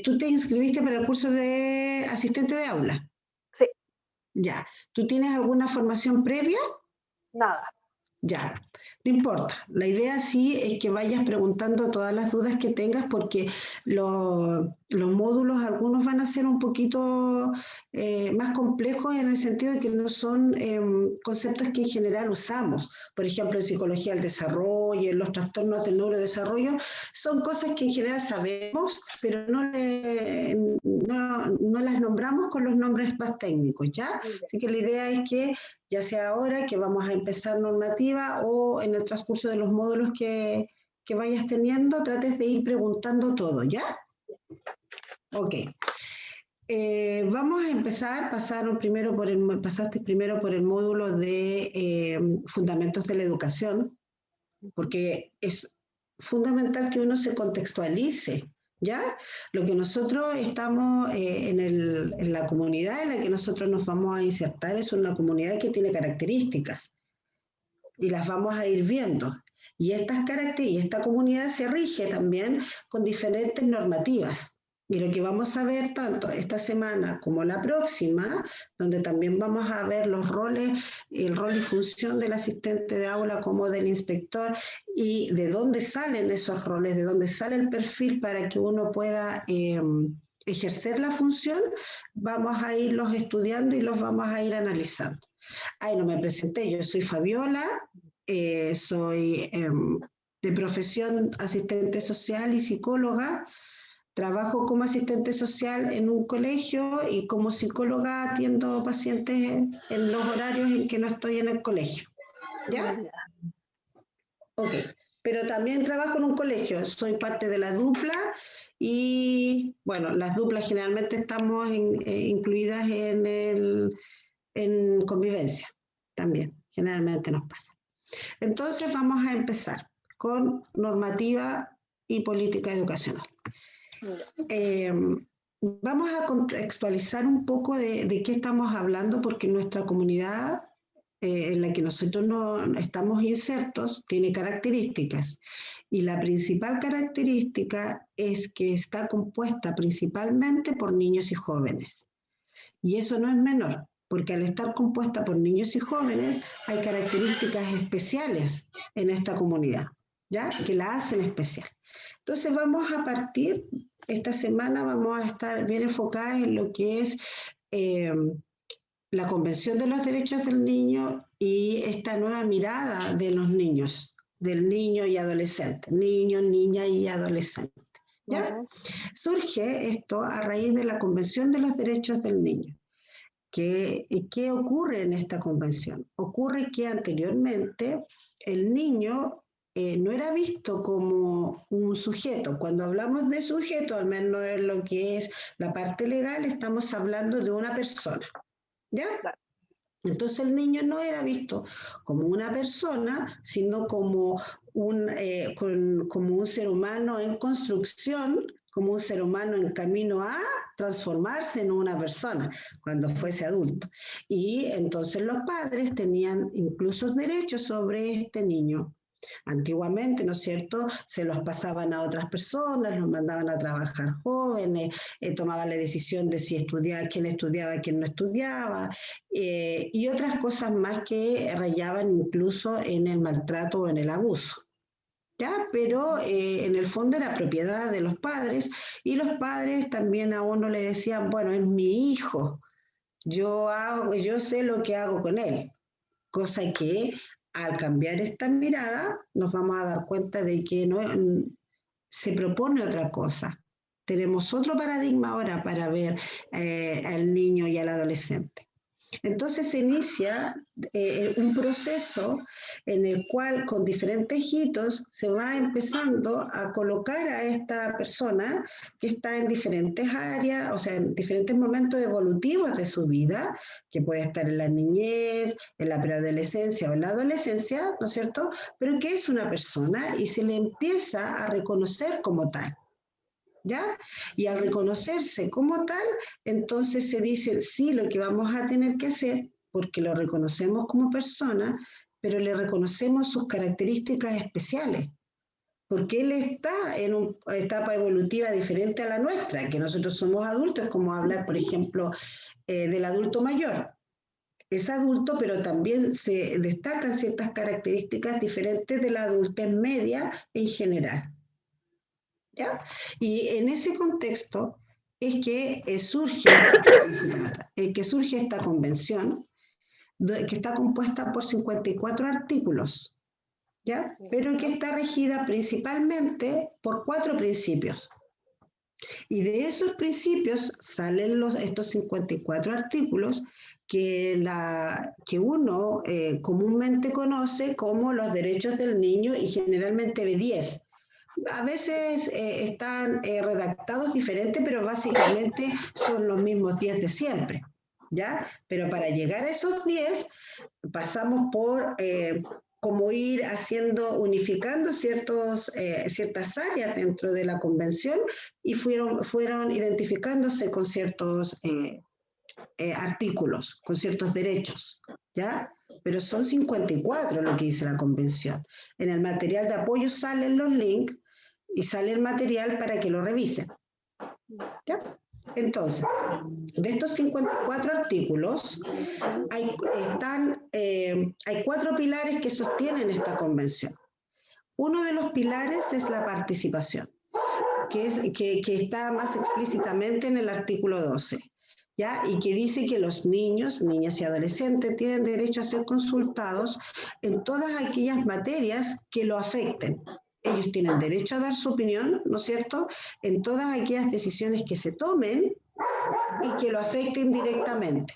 ¿Tú te inscribiste para el curso de asistente de aula? Sí. Ya. ¿Tú tienes alguna formación previa? Nada. Ya, no importa. La idea sí es que vayas preguntando todas las dudas que tengas porque los módulos, algunos van a ser un poquito más complejos en el sentido de que no son conceptos que en general usamos. Por ejemplo, en psicología del desarrollo, en los trastornos del neurodesarrollo, son cosas que en general sabemos, pero no las nombramos con los nombres más técnicos, ¿ya? Así que la idea es que ya sea ahora que vamos a empezar normativa o en el transcurso de los módulos que vayas teniendo, trates de ir preguntando todo, ¿ya? Ok. Vamos a empezar, pasaste primero por el módulo de fundamentos de la educación, porque es fundamental que uno se contextualice, ¿ya? Lo que nosotros estamos en la comunidad en la que nosotros nos vamos a insertar es una comunidad que tiene características y las vamos a ir viendo. Y esta comunidad se rige también con diferentes normativas. Y lo que vamos a ver tanto esta semana como la próxima, donde también vamos a ver los roles, el rol y función del asistente de aula como del inspector y de dónde salen esos roles, de dónde sale el perfil para que uno pueda ejercer la función, vamos a irlos estudiando y los vamos a ir analizando. Ay, no me presenté, yo soy Fabiola, soy de profesión asistente social y psicóloga. Trabajo como asistente social en un colegio y como psicóloga atiendo pacientes en los horarios en que no estoy en el colegio. ¿Ya? Ok. Pero también trabajo en un colegio, soy parte de la dupla y, bueno, las duplas generalmente estamos incluidas en convivencia también, generalmente nos pasa. Entonces vamos a empezar con normativa y política educacional. Vamos a contextualizar un poco de qué estamos hablando porque nuestra comunidad en la que nosotros no estamos insertos tiene características y la principal característica es que está compuesta principalmente por niños y jóvenes. Y eso no es menor, porque al estar compuesta por niños y jóvenes hay características especiales en esta comunidad, ¿ya? Que la hacen especial. Entonces vamos a partir, esta semana vamos a estar bien enfocadas en lo que es la Convención de los Derechos del Niño y esta nueva mirada de los niños, del niño y adolescente, niño, niña y adolescente. ¿Ya? Surge esto a raíz de la Convención de los Derechos del Niño. ¿Qué ocurre en esta convención? Ocurre que anteriormente el niño no era visto como un sujeto. Cuando hablamos de sujeto, al menos en lo que es la parte legal, estamos hablando de una persona. ¿Ya? Entonces el niño no era visto como una persona, sino como como un ser humano en construcción, como un ser humano en camino a transformarse en una persona cuando fuese adulto. Y entonces los padres tenían incluso derechos sobre este niño. Antiguamente, ¿no es cierto?, se los pasaban a otras personas, los mandaban a trabajar jóvenes, tomaban la decisión de si estudiaba, quién no estudiaba, y otras cosas más que rayaban incluso en el maltrato o en el abuso. ¿Ya? Pero en el fondo era propiedad de los padres y los padres también a uno le decían, bueno, es mi hijo, yo sé lo que hago con él, cosa que al cambiar esta mirada nos vamos a dar cuenta de que no, se propone otra cosa. Tenemos otro paradigma ahora para ver al niño y al adolescente. Entonces se inicia un proceso en el cual con diferentes hitos se va empezando a colocar a esta persona que está en diferentes áreas, o sea, en diferentes momentos evolutivos de su vida, que puede estar en la niñez, en la preadolescencia o en la adolescencia, ¿no es cierto? Pero que es una persona y se le empieza a reconocer como tal. ¿Ya? Y al reconocerse como tal, entonces se dice, sí, lo que vamos a tener que hacer, porque lo reconocemos como persona, pero le reconocemos sus características especiales. porque él está en una etapa evolutiva diferente a la nuestra, que nosotros somos adultos, es como hablar, por ejemplo, del adulto mayor. Es adulto, pero también se destacan ciertas características diferentes de la adultez media en general. ¿Ya? Y en ese contexto es que surge esta convención, que está compuesta por 54 artículos, ¿ya? Pero que está regida principalmente por 4 principios. Y de esos principios salen estos 54 artículos que uno comúnmente conoce como los derechos del niño y generalmente de 10. A veces están redactados diferentes, pero básicamente son los mismos 10 de siempre, ¿ya? Pero para llegar a esos 10 pasamos por como ir unificando ciertas áreas dentro de la convención y fueron identificándose con ciertos artículos, con ciertos derechos, ¿ya? Pero son 54 lo que dice la convención. En el material de apoyo salen los links y sale el material para que lo revisen, ¿ya? Entonces, de estos 54 artículos, hay 4 pilares que sostienen esta convención. Uno de los pilares es la participación, que está más explícitamente en el artículo 12, ¿ya? Y que dice que los niños, niñas y adolescentes tienen derecho a ser consultados en todas aquellas materias que lo afecten. Ellos tienen derecho a dar su opinión, ¿no es cierto?, en todas aquellas decisiones que se tomen y que lo afecten directamente.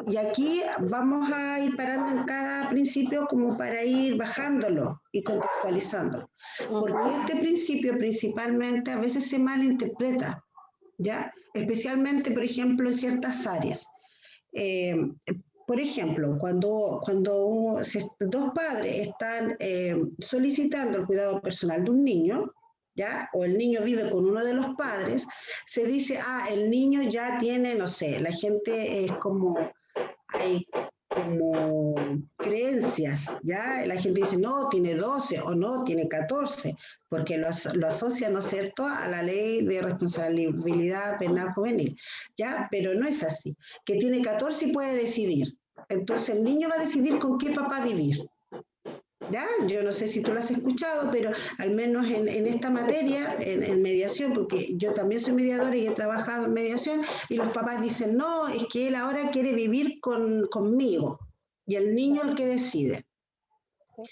Y aquí vamos a ir parando en cada principio como para ir bajándolo y contextualizándolo. Porque este principio principalmente a veces se malinterpreta, ¿ya? Especialmente, por ejemplo, en ciertas áreas. Por ejemplo, cuando dos padres están solicitando el cuidado personal de un niño, ¿ya? O el niño vive con uno de los padres, se dice, el niño ya tiene, no sé, la gente es como, hay como creencias, ¿ya? La gente dice, no, tiene 12 o no, tiene 14, porque lo asocia, ¿no es cierto?, a la ley de responsabilidad penal juvenil, ¿ya? Pero no es así, que tiene 14 y puede decidir. Entonces el niño va a decidir con qué papá vivir, ¿ya? Yo no sé si tú lo has escuchado, pero al menos en esta materia, en mediación, porque yo también soy mediadora y he trabajado en mediación, y los papás dicen, no, es que él ahora quiere vivir conmigo, y el niño el que decide.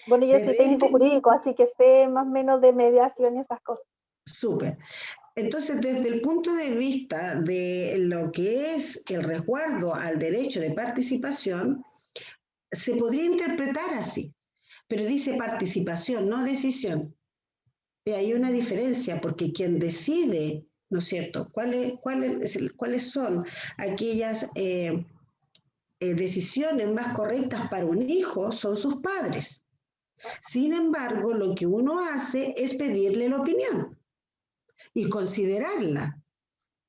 Bueno, yo soy técnico jurídico, así que sé más o menos de mediación y esas cosas. Súper. Entonces, desde el punto de vista de lo que es el resguardo al derecho de participación, se podría interpretar así, pero dice participación, no decisión. Y hay una diferencia, porque quien decide, ¿no es cierto?, cuáles son aquellas decisiones más correctas para un hijo, son sus padres. Sin embargo, lo que uno hace es pedirle la opinión y considerarla.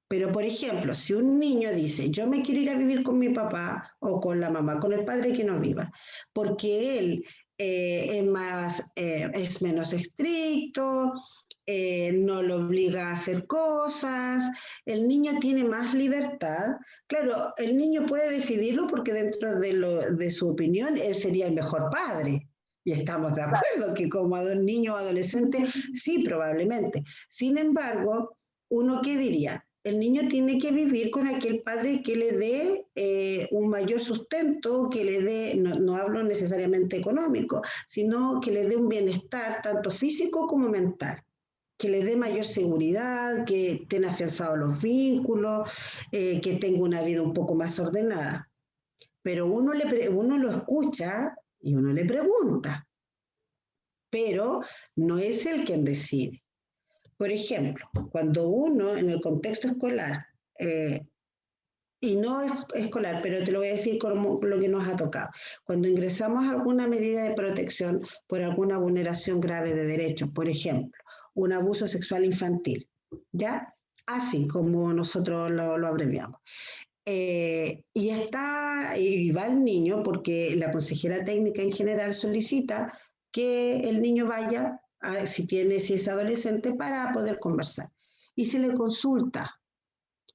Pero, por ejemplo, si un niño dice, yo me quiero ir a vivir con mi papá o con la mamá, con el padre que no viva, porque él es menos estricto, no lo obliga a hacer cosas, el niño tiene más libertad. Claro, el niño puede decidirlo porque dentro de su opinión él sería el mejor padre. Y estamos de acuerdo que como niño o adolescente, sí, probablemente. Sin embargo, ¿uno qué diría? El niño tiene que vivir con aquel padre que le dé un mayor sustento, que le dé, no hablo necesariamente económico, sino que le dé un bienestar tanto físico como mental, que le dé mayor seguridad, que tenga afianzados los vínculos, que tenga una vida un poco más ordenada. Pero uno lo escucha y uno le pregunta, pero no es él quien decide. Por ejemplo, cuando uno en el contexto escolar, y no es escolar, pero te lo voy a decir como lo que nos ha tocado, cuando ingresamos a alguna medida de protección por alguna vulneración grave de derechos, por ejemplo, un abuso sexual infantil, ¿ya? Así como nosotros lo abreviamos. Y va el niño porque la consejera técnica en general solicita que el niño vaya si es adolescente, para poder conversar. Y se le consulta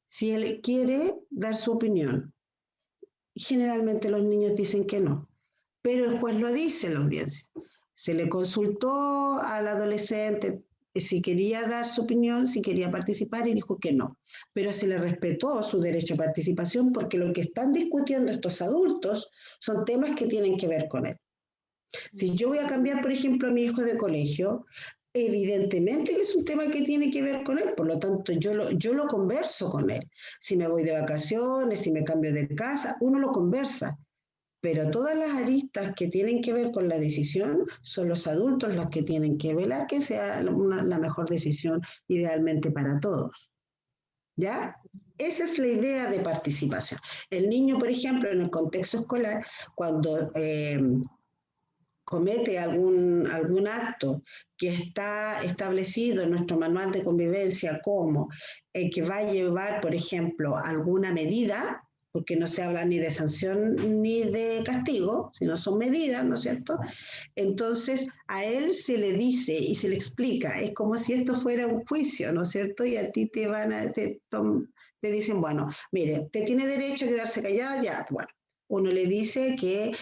si él quiere dar su opinión. Generalmente los niños dicen que no, pero el juez lo dice en la audiencia. Se le consultó al adolescente si quería dar su opinión, si quería participar, y dijo que no. Pero se le respetó su derecho a participación, porque lo que están discutiendo estos adultos son temas que tienen que ver con él. Si yo voy a cambiar, por ejemplo, a mi hijo de colegio, evidentemente que es un tema que tiene que ver con él, por lo tanto yo lo converso con él. Si me voy de vacaciones, si me cambio de casa, uno lo conversa. Pero todas las aristas que tienen que ver con la decisión son los adultos los que tienen que velar que sea la mejor decisión idealmente para todos. ¿Ya? Esa es la idea de participación. El niño, por ejemplo, en el contexto escolar, cuando comete algún acto que está establecido en nuestro manual de convivencia como que va a llevar, por ejemplo, alguna medida, porque no se habla ni de sanción ni de castigo, sino son medidas, ¿no es cierto? Entonces a él se le dice y se le explica, es como si esto fuera un juicio, ¿no es cierto? Y a ti te dicen, bueno, mire, te tiene derecho a quedarse callada, ya, bueno. Uno le dice que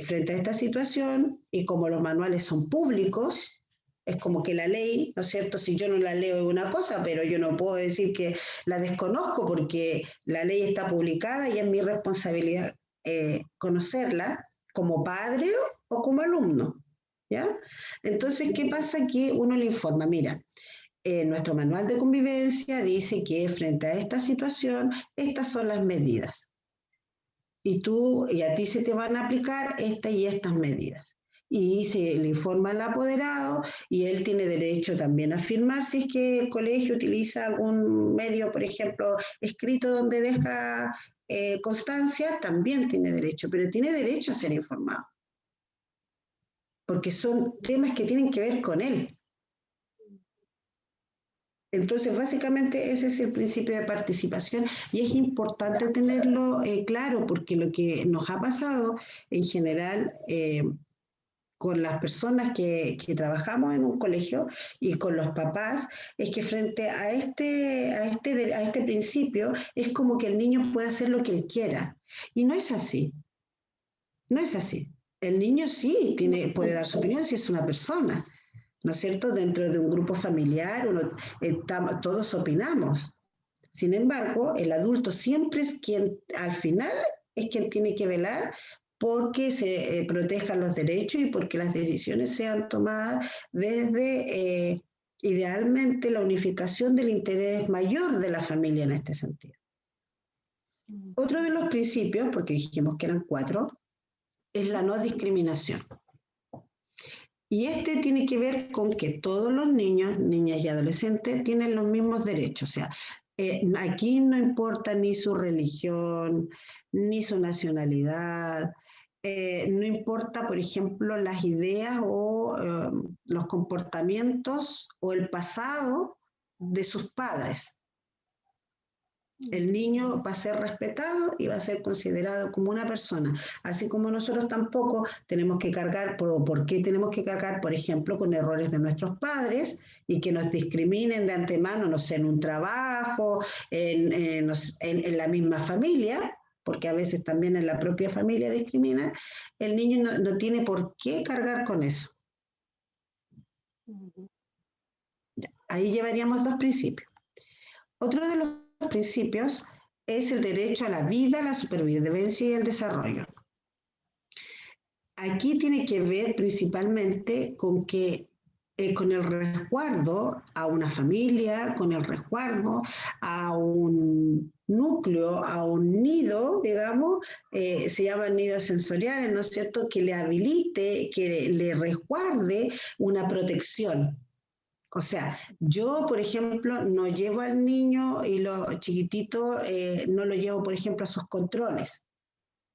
frente a esta situación, y como los manuales son públicos, es como que la ley, ¿no es cierto? Si yo no la leo es una cosa, pero yo no puedo decir que la desconozco porque la ley está publicada y es mi responsabilidad conocerla como padre o como alumno, ¿ya? Entonces, ¿qué pasa? Que uno le informa, mira, nuestro manual de convivencia dice que frente a esta situación, estas son las medidas. Y a ti se te van a aplicar estas y estas medidas. Y se le informa al apoderado y él tiene derecho también a firmar si es que el colegio utiliza algún medio, por ejemplo, escrito donde deja constancia, también tiene derecho, pero tiene derecho a ser informado, porque son temas que tienen que ver con él. Entonces, básicamente ese es el principio de participación y es importante tenerlo claro porque lo que nos ha pasado en general con las personas que trabajamos en un colegio y con los papás es que frente a este principio es como que el niño puede hacer lo que él quiera. Y no es así, no es así. El niño sí puede dar su opinión si es una persona. ¿No es cierto? Dentro de un grupo familiar, todos opinamos. Sin embargo, el adulto siempre es quien, al final, es quien tiene que velar porque se protejan los derechos y porque las decisiones sean tomadas desde, idealmente, la unificación del interés mayor de la familia en este sentido. Otro de los principios, porque dijimos que eran 4, es la no discriminación. Y este tiene que ver con que todos los niños, niñas y adolescentes tienen los mismos derechos. O sea, aquí no importa ni su religión, ni su nacionalidad, no importa, por ejemplo, las ideas o los comportamientos o el pasado de sus padres. El niño va a ser respetado y va a ser considerado como una persona, así como nosotros tampoco tenemos que cargar, ¿por qué tenemos que cargar, por ejemplo, con errores de nuestros padres y que nos discriminen de antemano, no sé, en un trabajo, en la misma familia, porque a veces también en la propia familia discriminan, el niño no tiene por qué cargar con eso. Ahí llevaríamos 2 principios. Otro de los principios es el derecho a la vida, la supervivencia y el desarrollo. Aquí tiene que ver principalmente con con el resguardo a una familia, con el resguardo a un núcleo, a un nido, digamos, se llaman nidos sensoriales, ¿no es cierto?, que le habilite, que le resguarde una protección. O sea, yo, por ejemplo, no llevo al niño y lo chiquitito no lo llevo, por ejemplo, a sus controles,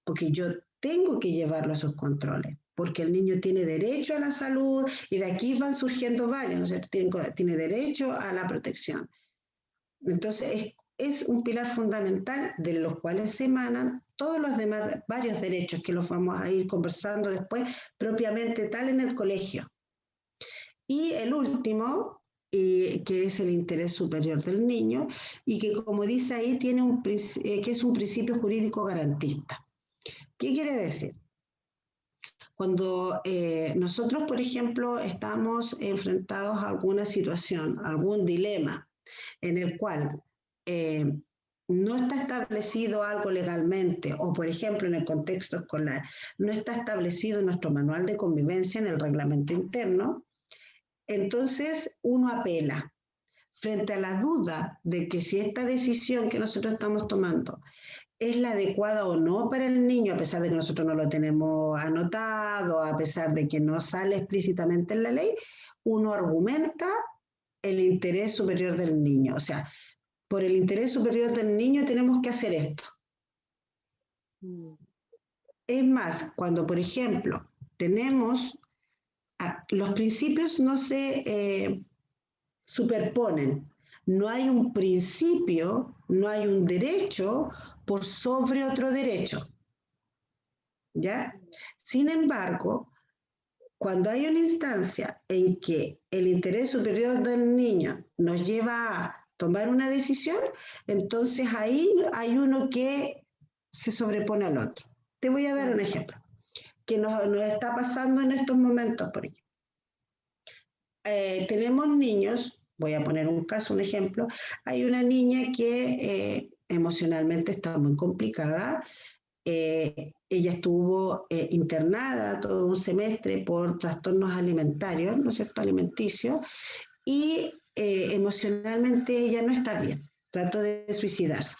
porque yo tengo que llevarlo a sus controles, porque el niño tiene derecho a la salud y de aquí van surgiendo varios, ¿no es cierto? Tiene derecho a la protección. Entonces, es un pilar fundamental de los cuales se emanan todos los demás, varios derechos que los vamos a ir conversando después, propiamente tal en el colegio. Y el último, que es el interés superior del niño, y que como dice ahí, tiene que es un principio jurídico garantista. ¿Qué quiere decir? Cuando nosotros, por ejemplo, estamos enfrentados a alguna situación, algún dilema, en el cual no está establecido algo legalmente, o por ejemplo en el contexto escolar, no está establecido en nuestro manual de convivencia, en el reglamento interno, entonces uno apela frente a la duda de que si esta decisión que nosotros estamos tomando es la adecuada o no para el niño, a pesar de que nosotros no lo tenemos anotado, a pesar de que no sale explícitamente en la ley, uno argumenta el interés superior del niño. O sea, por el interés superior del niño tenemos que hacer esto. Es más, cuando, por ejemplo, tenemos, los principios no se superponen. No hay un principio, no hay un derecho por sobre otro derecho. ¿Ya? Sin embargo, cuando hay una instancia en que el interés superior del niño nos lleva a tomar una decisión, entonces ahí hay uno que se sobrepone al otro. Te voy a dar un ejemplo que nos está pasando en estos momentos, por ejemplo. Tenemos niños, voy a poner un caso, un ejemplo, hay una niña que emocionalmente está muy complicada. Ella estuvo internada todo un semestre por trastornos alimentarios, ¿no es cierto?, alimenticios, y emocionalmente ella no está bien, trató de suicidarse.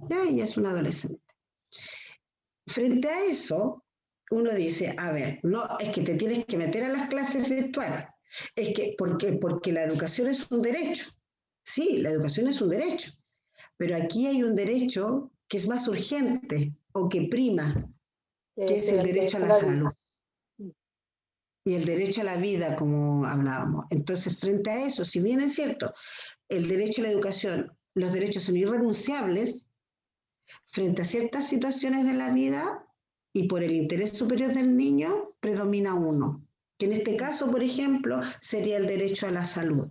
Ya, ella es una adolescente. Frente a eso, uno dice, a ver, no, es que te tienes que meter a las clases virtuales. Es que, ¿por qué? Porque la educación es un derecho. Sí, la educación es un derecho. Pero aquí hay un derecho que es más urgente o que prima, que es el derecho a la salud. Y el derecho a la vida, como hablábamos. Entonces, frente a eso, si bien es cierto, el derecho a la educación, los derechos son irrenunciables, frente a ciertas situaciones de la vida y por el interés superior del niño, predomina uno, que en este caso, por ejemplo, sería el derecho a la salud.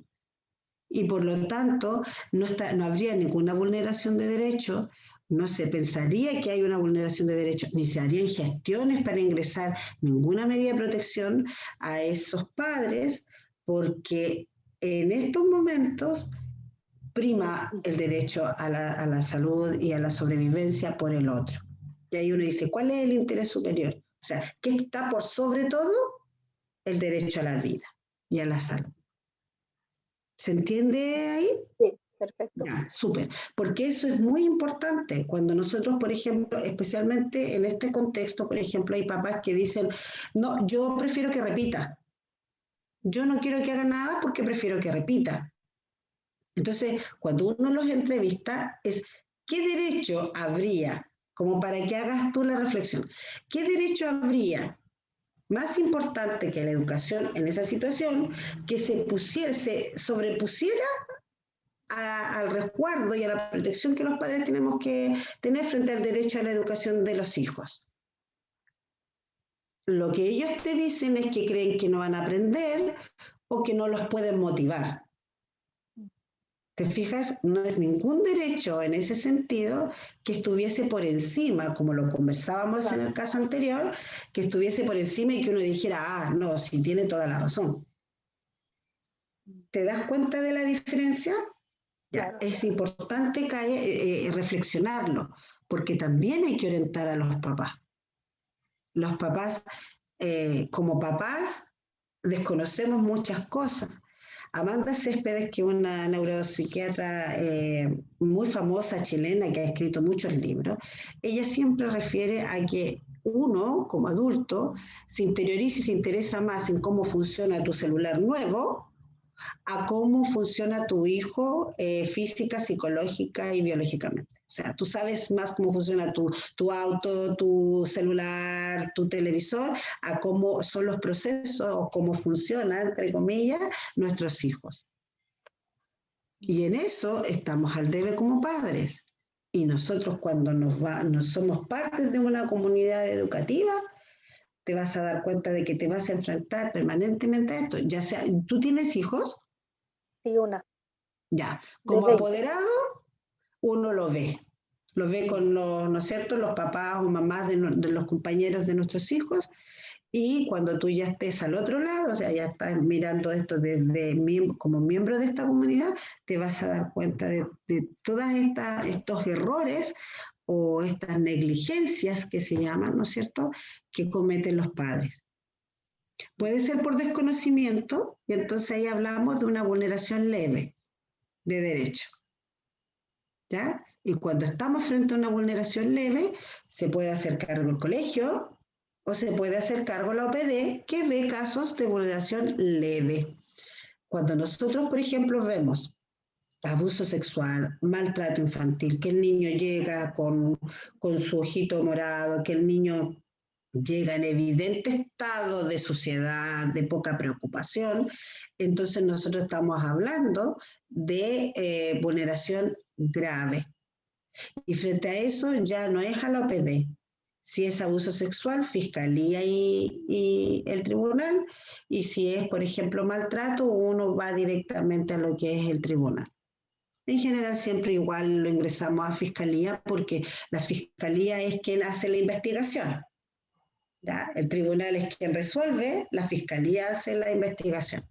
Y por lo tanto, no habría ninguna vulneración de derechos, no se pensaría que hay una vulneración de derechos, ni se harían gestiones para ingresar ninguna medida de protección a esos padres, porque en estos momentos prima el derecho a la salud y a la sobrevivencia por el otro. Y ahí uno dice, ¿cuál es el interés superior? O sea, ¿qué está por sobre todo? El derecho a la vida y a la salud. ¿Se entiende ahí? Sí, perfecto. Ya, súper. Porque eso es muy importante. Cuando nosotros, por ejemplo, especialmente en este contexto, por ejemplo, hay papás que dicen, no, yo prefiero que repita. Yo no quiero que haga nada porque prefiero que repita. Entonces, cuando uno los entrevista, es ¿qué derecho habría, como para que hagas tú la reflexión, qué derecho habría más importante que la educación en esa situación, que se sobrepusiera al resguardo y a la protección que los padres tenemos que tener frente al derecho a la educación de los hijos? Lo que ellos te dicen es que creen que no van a aprender o que no los pueden motivar. ¿Te fijas? No es ningún derecho en ese sentido que estuviese por encima, como lo conversábamos en el caso anterior, que estuviese por encima y que uno dijera, ah, no, sí tiene toda la razón. ¿Te das cuenta de la diferencia? Ya, es importante reflexionarlo, porque también hay que orientar a los papás. Los papás, como papás, desconocemos muchas cosas. Amanda Céspedes, que es una neuropsiquiatra muy famosa chilena que ha escrito muchos libros, ella siempre refiere a que uno, como adulto, se interioriza y se interesa más en cómo funciona tu celular nuevo a cómo funciona tu hijo física, psicológica y biológicamente. O sea, tú sabes más cómo funciona tu auto, tu celular, tu televisor, a cómo son los procesos o cómo funciona, entre comillas, nuestros hijos. Y en eso estamos al debe como padres. Y nosotros cuando nos somos parte de una comunidad educativa, te vas a dar cuenta de que te vas a enfrentar permanentemente a esto. Ya sea, ¿tú tienes hijos? Sí, una. Ya, De como 20. apoderado, uno lo ve. Lo ve con los, ¿no es cierto?, los papás o mamás de los compañeros de nuestros hijos, y cuando tú ya estés al otro lado, o sea, ya estás mirando esto como miembro de esta comunidad, te vas a dar cuenta de todos estos errores o estas negligencias que se llaman, ¿no es cierto?, que cometen los padres. Puede ser por desconocimiento, y entonces ahí hablamos de una vulneración leve de derecho. ¿Ya? Y cuando estamos frente a una vulneración leve, se puede hacer cargo el colegio o se puede hacer cargo la OPD, que ve casos de vulneración leve. Cuando nosotros, por ejemplo, vemos abuso sexual, maltrato infantil, que el niño llega con su ojito morado, que el niño llega en evidente estado de suciedad, de poca preocupación, entonces nosotros estamos hablando de vulneración grave. Y frente a eso ya no es a la OPD. Si es abuso sexual, fiscalía y el tribunal. Y si es, por ejemplo, maltrato, uno va directamente a lo que es el tribunal. En general siempre igual lo ingresamos a fiscalía porque la fiscalía es quien hace la investigación. ¿Ya? El tribunal es quien resuelve, la fiscalía hace la investigación.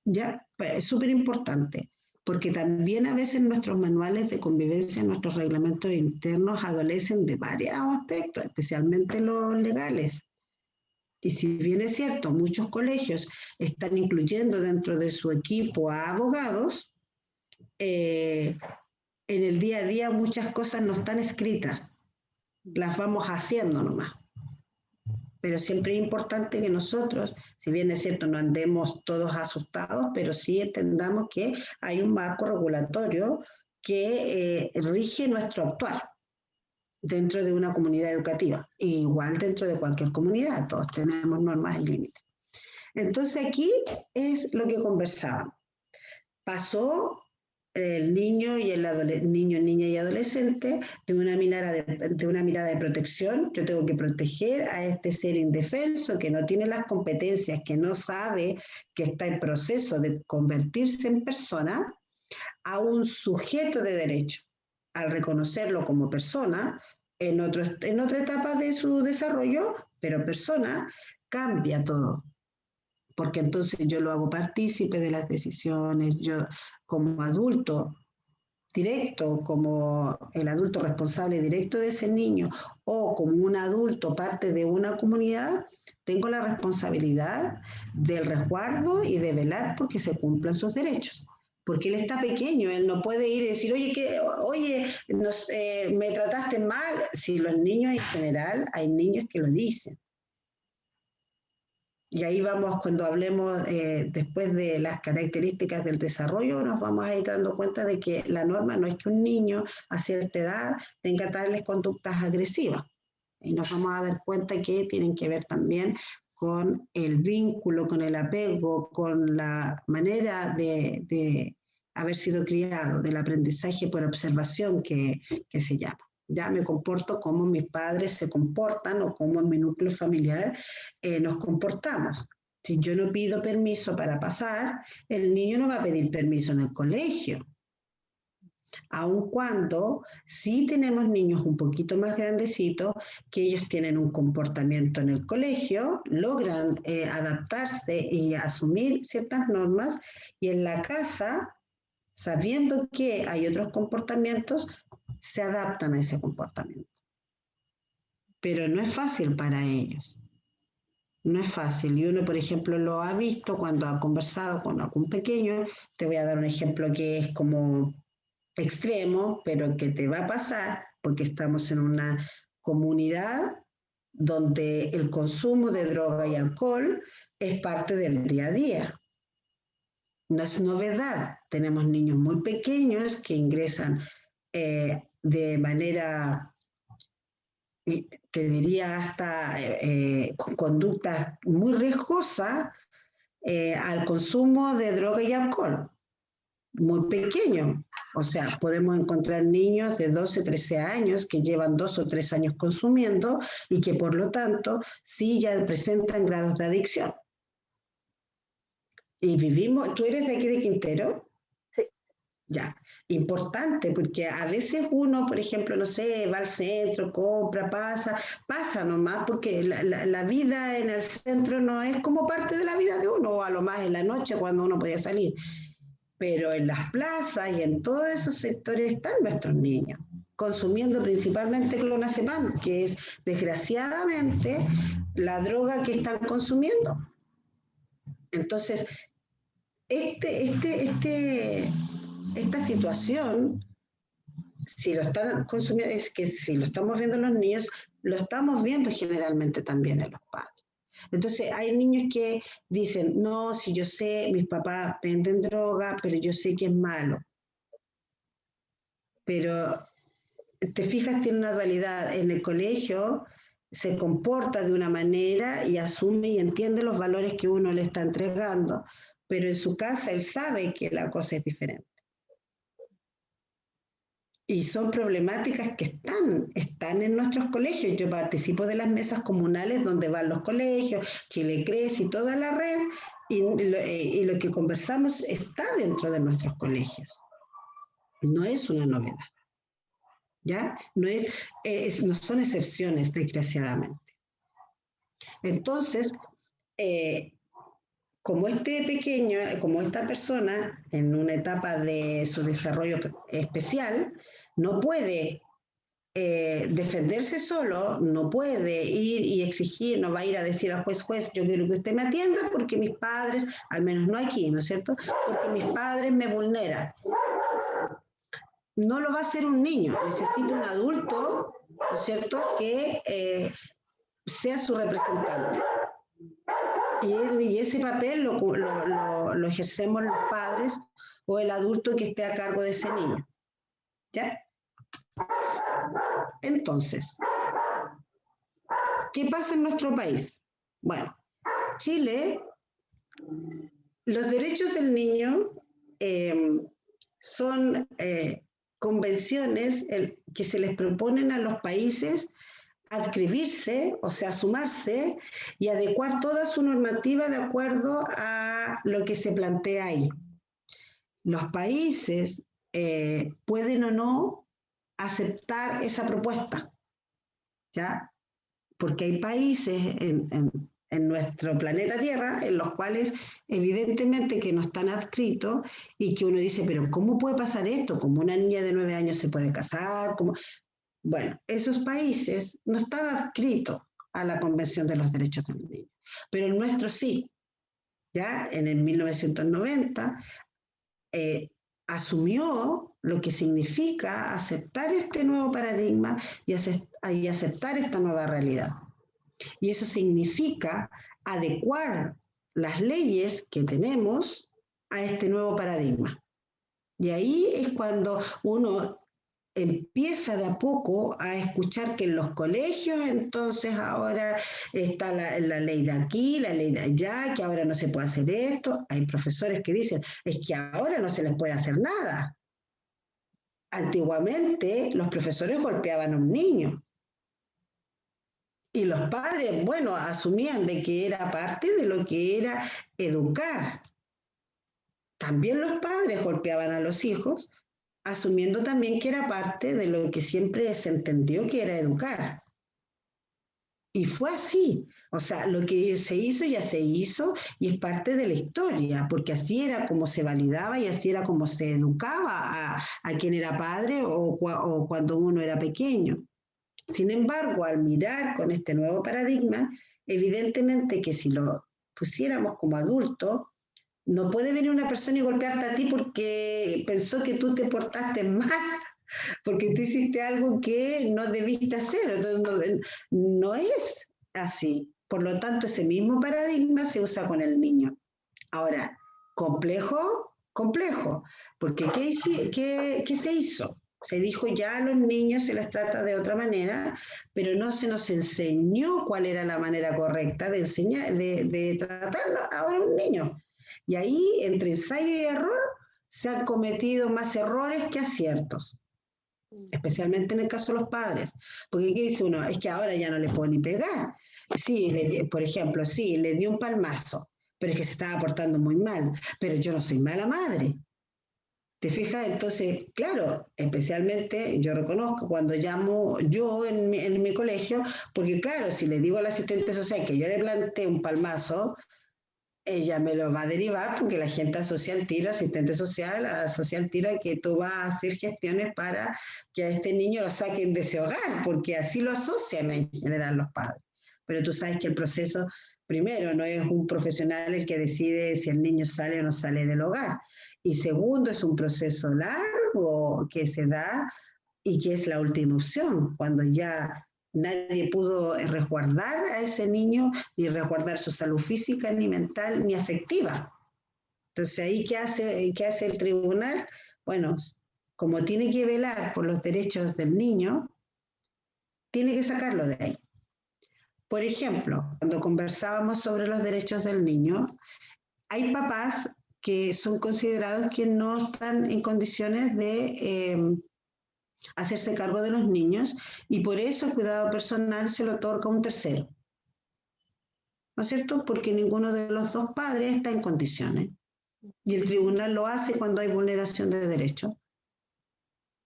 ¿Ya? Pues es súper importante, porque también a veces nuestros manuales de convivencia, nuestros reglamentos internos adolecen de varios aspectos, especialmente los legales. Y si bien es cierto, muchos colegios están incluyendo dentro de su equipo a abogados, en el día a día muchas cosas no están escritas, las vamos haciendo nomás. Pero siempre es importante que nosotros, si bien es cierto, no andemos todos asustados, pero sí entendamos que hay un marco regulatorio que rige nuestro actuar dentro de una comunidad educativa, igual dentro de cualquier comunidad, todos tenemos normas y límites. Entonces aquí es lo que conversábamos. Pasó el niño y niño, niña y adolescente de una mirada de protección. Yo tengo que proteger a este ser indefenso que no tiene las competencias, que no sabe, que está en proceso de convertirse en persona, a un sujeto de derecho. Al reconocerlo como persona, en otra etapa de su desarrollo, pero persona, cambia todo. Porque entonces yo lo hago partícipe de las decisiones, yo como adulto directo, como el adulto responsable directo de ese niño o como un adulto parte de una comunidad, tengo la responsabilidad del resguardo y de velar porque se cumplan sus derechos. Porque él está pequeño, él no puede ir y decir, oye, me trataste mal. Si los niños en general, hay niños que lo dicen. Y ahí vamos, cuando hablemos después de las características del desarrollo, nos vamos a ir dando cuenta de que la norma no es que un niño a cierta edad tenga tales conductas agresivas. Y nos vamos a dar cuenta que tienen que ver también con el vínculo, con el apego, con la manera de haber sido criado, del aprendizaje por observación que se llama. Ya me comporto como mis padres se comportan o como en mi núcleo familiar nos comportamos. Si yo no pido permiso para pasar, el niño no va a pedir permiso en el colegio. Aun cuando sí tenemos niños un poquito más grandecitos, que ellos tienen un comportamiento en el colegio, logran adaptarse y asumir ciertas normas, y en la casa, sabiendo que hay otros comportamientos, se adaptan a ese comportamiento. Pero no es fácil para ellos. No es fácil. Y uno, por ejemplo, lo ha visto cuando ha conversado con algún pequeño. Te voy a dar un ejemplo que es como extremo, pero que te va a pasar porque estamos en una comunidad donde el consumo de droga y alcohol es parte del día a día. No es novedad. Tenemos niños muy pequeños que ingresan de manera, te diría, hasta con conductas muy riesgosas al consumo de droga y alcohol. Muy pequeño. O sea, podemos encontrar niños de 12, 13 años que llevan 2 o 3 años consumiendo y que por lo tanto sí ya presentan grados de adicción. Y vivimos, ¿tú eres de aquí de Quintero? Sí. Ya, importante, porque a veces uno, por ejemplo, no sé, va al centro, compra, pasa nomás, porque la vida en el centro no es como parte de la vida de uno, o a lo más en la noche cuando uno podía salir. Pero en las plazas y en todos esos sectores están nuestros niños, consumiendo principalmente clonazepam, que es desgraciadamente la droga que están consumiendo. Entonces, esta situación, si lo están consumiendo, es que si lo estamos viendo en los niños, lo estamos viendo generalmente también en los padres. Entonces hay niños que dicen, no, si yo sé, mis papás venden droga, pero yo sé que es malo. Pero te fijas, tiene una dualidad. En el colegio se comporta de una manera y asume y entiende los valores que uno le está entregando, pero en su casa él sabe que la cosa es diferente. Y son problemáticas que están en nuestros colegios. Yo participo de las mesas comunales donde van los colegios, Chile Crece y toda la red, y lo que conversamos está dentro de nuestros colegios. No es una novedad. ¿Ya? No son excepciones, desgraciadamente. Entonces, como esta persona, en una etapa de su desarrollo especial, no puede defenderse solo, no puede ir y exigir, no va a ir a decir al juez, yo quiero que usted me atienda porque mis padres, al menos no aquí, ¿no es cierto? Porque mis padres me vulneran. No lo va a hacer un niño, necesita un adulto, ¿no es cierto?, que sea su representante. Y ese papel lo ejercemos los padres o el adulto que esté a cargo de ese niño. ¿Ya? Entonces, ¿qué pasa en nuestro país? Bueno, Chile, los derechos del niño son convenciones que se les proponen a los países adscribirse, o sea, sumarse y adecuar toda su normativa de acuerdo a lo que se plantea ahí. Los países pueden o no aceptar esa propuesta, ¿ya? Porque hay países en nuestro planeta Tierra en los cuales evidentemente que no están adscritos y que uno dice, pero ¿cómo puede pasar esto? ¿Como una niña de 9 años se puede casar? ¿Cómo? Bueno, esos países no están adscritos a la Convención de los Derechos del Niño, pero el nuestro sí. Ya en el 1990 asumió lo que significa aceptar este nuevo paradigma y aceptar esta nueva realidad. Y eso significa adecuar las leyes que tenemos a este nuevo paradigma. Y ahí es cuando uno empieza de a poco a escuchar que en los colegios entonces ahora está la ley de aquí, la ley de allá, que ahora no se puede hacer esto. Hay profesores que dicen, es que ahora no se les puede hacer nada. Antiguamente los profesores golpeaban a un niño y los padres, bueno, asumían de que era parte de lo que era educar. También los padres golpeaban a los hijos, asumiendo también que era parte de lo que siempre se entendió que era educar. Y fue así. O sea, lo que se hizo ya se hizo y es parte de la historia, porque así era como se validaba y así era como se educaba a quien era padre o cuando uno era pequeño. Sin embargo, al mirar con este nuevo paradigma, evidentemente que si lo pusiéramos como adultos, no puede venir una persona y golpearte a ti porque pensó que tú te portaste mal, porque tú hiciste algo que no debiste hacer. Entonces, no es así. Por lo tanto, ese mismo paradigma se usa con el niño. Ahora, complejo, porque ¿qué se hizo? Se dijo ya a los niños se les trata de otra manera, pero no se nos enseñó cuál era la manera correcta de enseñar, de tratarlo ahora a un niño. Y ahí, entre ensayo y error, se han cometido más errores que aciertos, especialmente en el caso de los padres. Porque ¿qué dice uno? Es que ahora ya no le puedo ni pegar. Sí, por ejemplo, sí, le dio un palmazo, pero es que se estaba portando muy mal. Pero yo no soy mala madre. ¿Te fijas? Entonces, claro, especialmente yo reconozco cuando llamo yo en mi colegio, porque claro, si le digo al asistente social que yo le planteé un palmazo, ella me lo va a derivar porque la gente asocia al tiro, asistente social, asocia al tiro a que tú vas a hacer gestiones para que a este niño lo saquen de ese hogar, porque así lo asocian en general los padres. Pero tú sabes que el proceso, primero, no es un profesional el que decide si el niño sale o no sale del hogar. Y segundo, es un proceso largo que se da y que es la última opción, cuando ya nadie pudo resguardar a ese niño, ni resguardar su salud física, ni mental, ni afectiva. Entonces, ahí, qué hace el tribunal? Bueno, como tiene que velar por los derechos del niño, tiene que sacarlo de ahí. Por ejemplo, cuando conversábamos sobre los derechos del niño, hay papás que son considerados que no están en condiciones de hacerse cargo de los niños y por eso el cuidado personal se lo otorga a un tercero. ¿No es cierto? Porque ninguno de los dos padres está en condiciones. Y el tribunal lo hace cuando hay vulneración de derechos.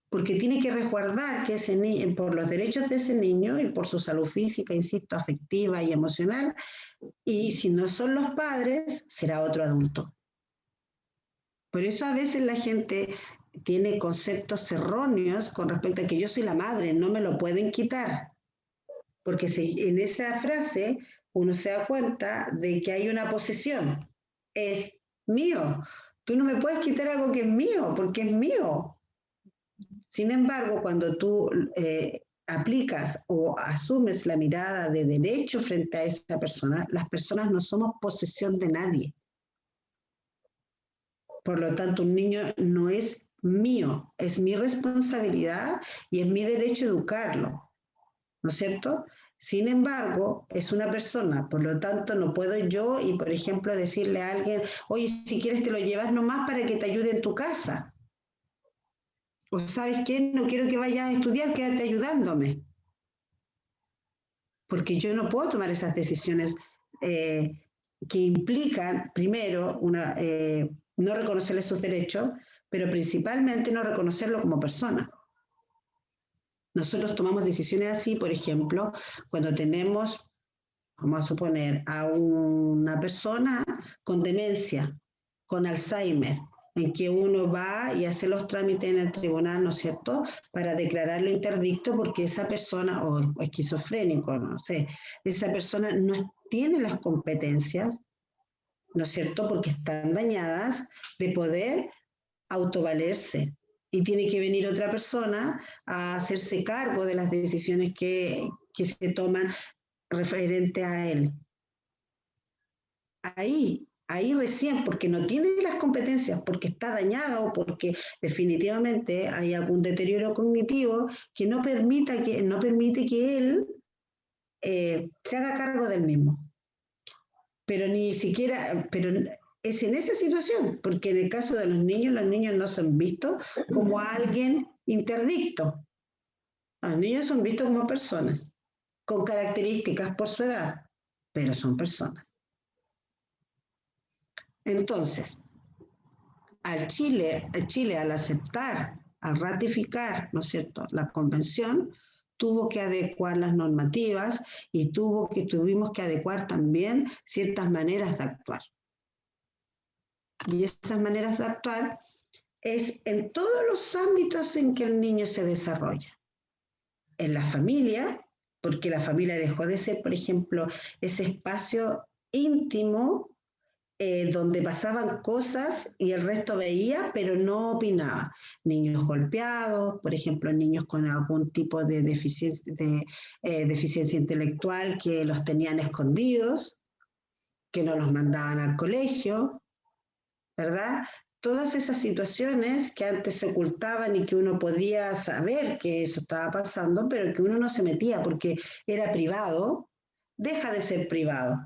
Porque tiene que resguardar que ese niño, por los derechos de ese niño y por su salud física, insisto, afectiva y emocional. Y si no son los padres, será otro adulto. Por eso a veces la gente tiene conceptos erróneos con respecto a que yo soy la madre, no me lo pueden quitar. Porque en esa frase uno se da cuenta de que hay una posesión. Es mío. Tú no me puedes quitar algo que es mío, porque es mío. Sin embargo, cuando tú aplicas o asumes la mirada de derecho frente a esa persona, las personas no somos posesión de nadie. Por lo tanto, un niño no es mío, es mi responsabilidad y es mi derecho educarlo, ¿no es cierto? Sin embargo, es una persona, por lo tanto, no puedo yo y, por ejemplo, decirle a alguien, oye, si quieres te lo llevas nomás para que te ayude en tu casa. O ¿sabes qué? No quiero que vayas a estudiar, quédate ayudándome. Porque yo no puedo tomar esas decisiones que implican, primero, no reconocerle sus derechos, pero principalmente no reconocerlo como persona. Nosotros tomamos decisiones así, por ejemplo, cuando tenemos, vamos a suponer, a una persona con demencia, con Alzheimer, en que uno va y hace los trámites en el tribunal, ¿no es cierto?, para declararlo interdicto porque esa persona, o esquizofrénico, no sé, esa persona no tiene las competencias, ¿no es cierto?, porque están dañadas, de poder autovalerse. Y tiene que venir otra persona a hacerse cargo de las decisiones que se toman referente a él. Ahí recién, porque no tiene las competencias, porque está dañada o porque definitivamente hay algún deterioro cognitivo que no permite que él se haga cargo del mismo. Pero ni siquiera, pero es en esa situación, porque en el caso de los niños no son vistos como alguien interdicto. Los niños son vistos como personas, con características por su edad, pero son personas. Entonces, Chile al aceptar, al ratificar, ¿no es cierto?, la convención, tuvo que adecuar las normativas y tuvimos que adecuar también ciertas maneras de actuar. Y esas maneras de actuar es en todos los ámbitos en que el niño se desarrolla. En la familia, porque la familia dejó de ser, por ejemplo, ese espacio íntimo donde pasaban cosas y el resto veía, pero no opinaba. Niños golpeados, por ejemplo, niños con algún tipo de deficiencia intelectual que los tenían escondidos, que no los mandaban al colegio, ¿verdad? Todas esas situaciones que antes se ocultaban y que uno podía saber que eso estaba pasando, pero que uno no se metía porque era privado, deja de ser privado.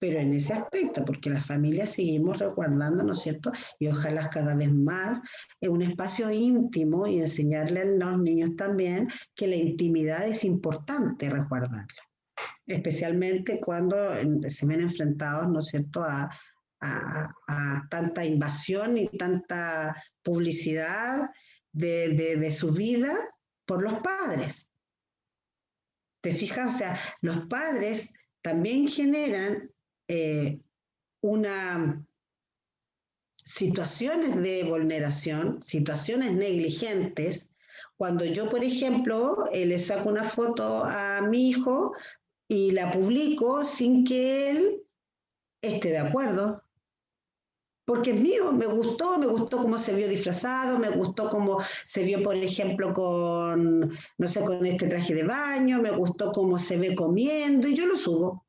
pero en ese aspecto, porque las familias seguimos resguardando, ¿no es cierto? Y ojalá cada vez más en un espacio íntimo y enseñarle a los niños también que la intimidad es importante resguardarla, especialmente cuando se ven enfrentados, ¿no es cierto?, a tanta invasión y tanta publicidad de su vida por los padres. ¿Te fijas? O sea, los padres también generan una situaciones de vulneración, situaciones negligentes. Cuando yo, por ejemplo, le saco una foto a mi hijo y la publico sin que él esté de acuerdo, porque es mío, me gustó cómo se vio disfrazado, me gustó cómo se vio, por ejemplo, con, no sé, con este traje de baño, me gustó cómo se ve comiendo y yo lo subo.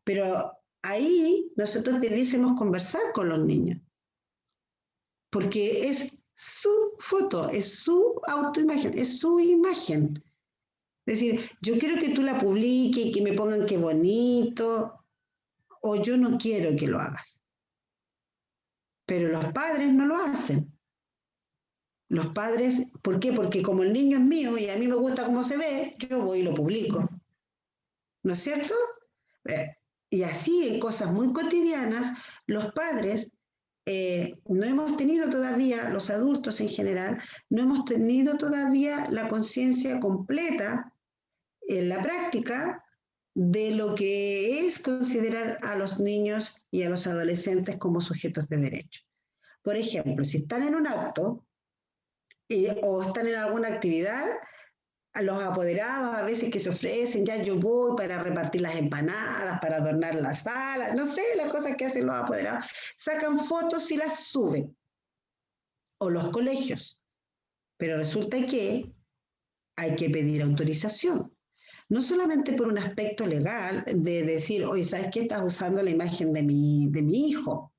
Pero ahí nosotros debiésemos conversar con los niños, porque es su foto, es su autoimagen, es su imagen. Es decir, yo quiero que tú la publiques y que me pongan qué bonito, o yo no quiero que lo hagas. Pero los padres no lo hacen. Los padres, ¿por qué? Porque como el niño es mío y a mí me gusta cómo se ve, yo voy y lo publico. ¿No es cierto? Y así en cosas muy cotidianas, los padres no hemos tenido todavía, los adultos en general, no hemos tenido todavía la conciencia completa en la práctica de lo que es considerar a los niños y a los adolescentes como sujetos de derecho. Por ejemplo, si están en un acto o están en alguna actividad, a los apoderados a veces que se ofrecen, ya yo voy para repartir las empanadas, para adornar la sala, no sé, las cosas que hacen los apoderados, sacan fotos y las suben, o los colegios, pero resulta que hay que pedir autorización, no solamente por un aspecto legal de decir, oye, ¿sabes qué? Estás usando la imagen de mi hijo.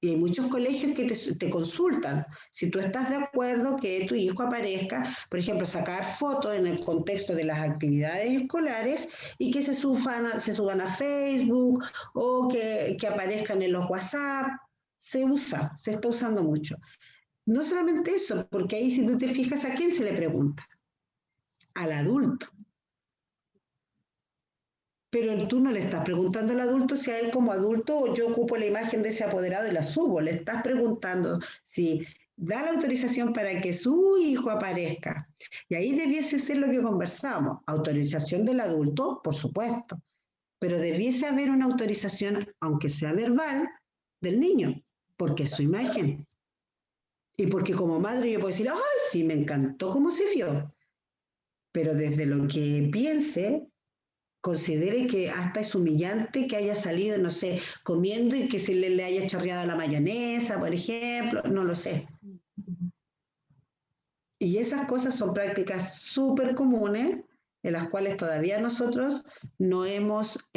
Y hay muchos colegios que te consultan si tú estás de acuerdo que tu hijo aparezca, por ejemplo, sacar fotos en el contexto de las actividades escolares y que se suban a Facebook o que aparezcan en los WhatsApp. Se está usando mucho. No solamente eso, porque ahí si tú te fijas, ¿a quién se le pregunta? Al adulto. Pero tú no le estás preguntando al adulto si a él como adulto yo ocupo la imagen de ese apoderado y la subo. Le estás preguntando si da la autorización para que su hijo aparezca. Y ahí debiese ser lo que conversamos. Autorización del adulto, por supuesto. Pero debiese haber una autorización, aunque sea verbal, del niño, porque es su imagen. Y porque como madre yo puedo decir, ay, sí, me encantó cómo se vio. Pero desde lo que piense, considere que hasta es humillante que haya salido, no sé, comiendo y que se le haya chorreado la mayonesa, por ejemplo, no lo sé. Y esas cosas son prácticas súper comunes en las cuales todavía nosotros no hemos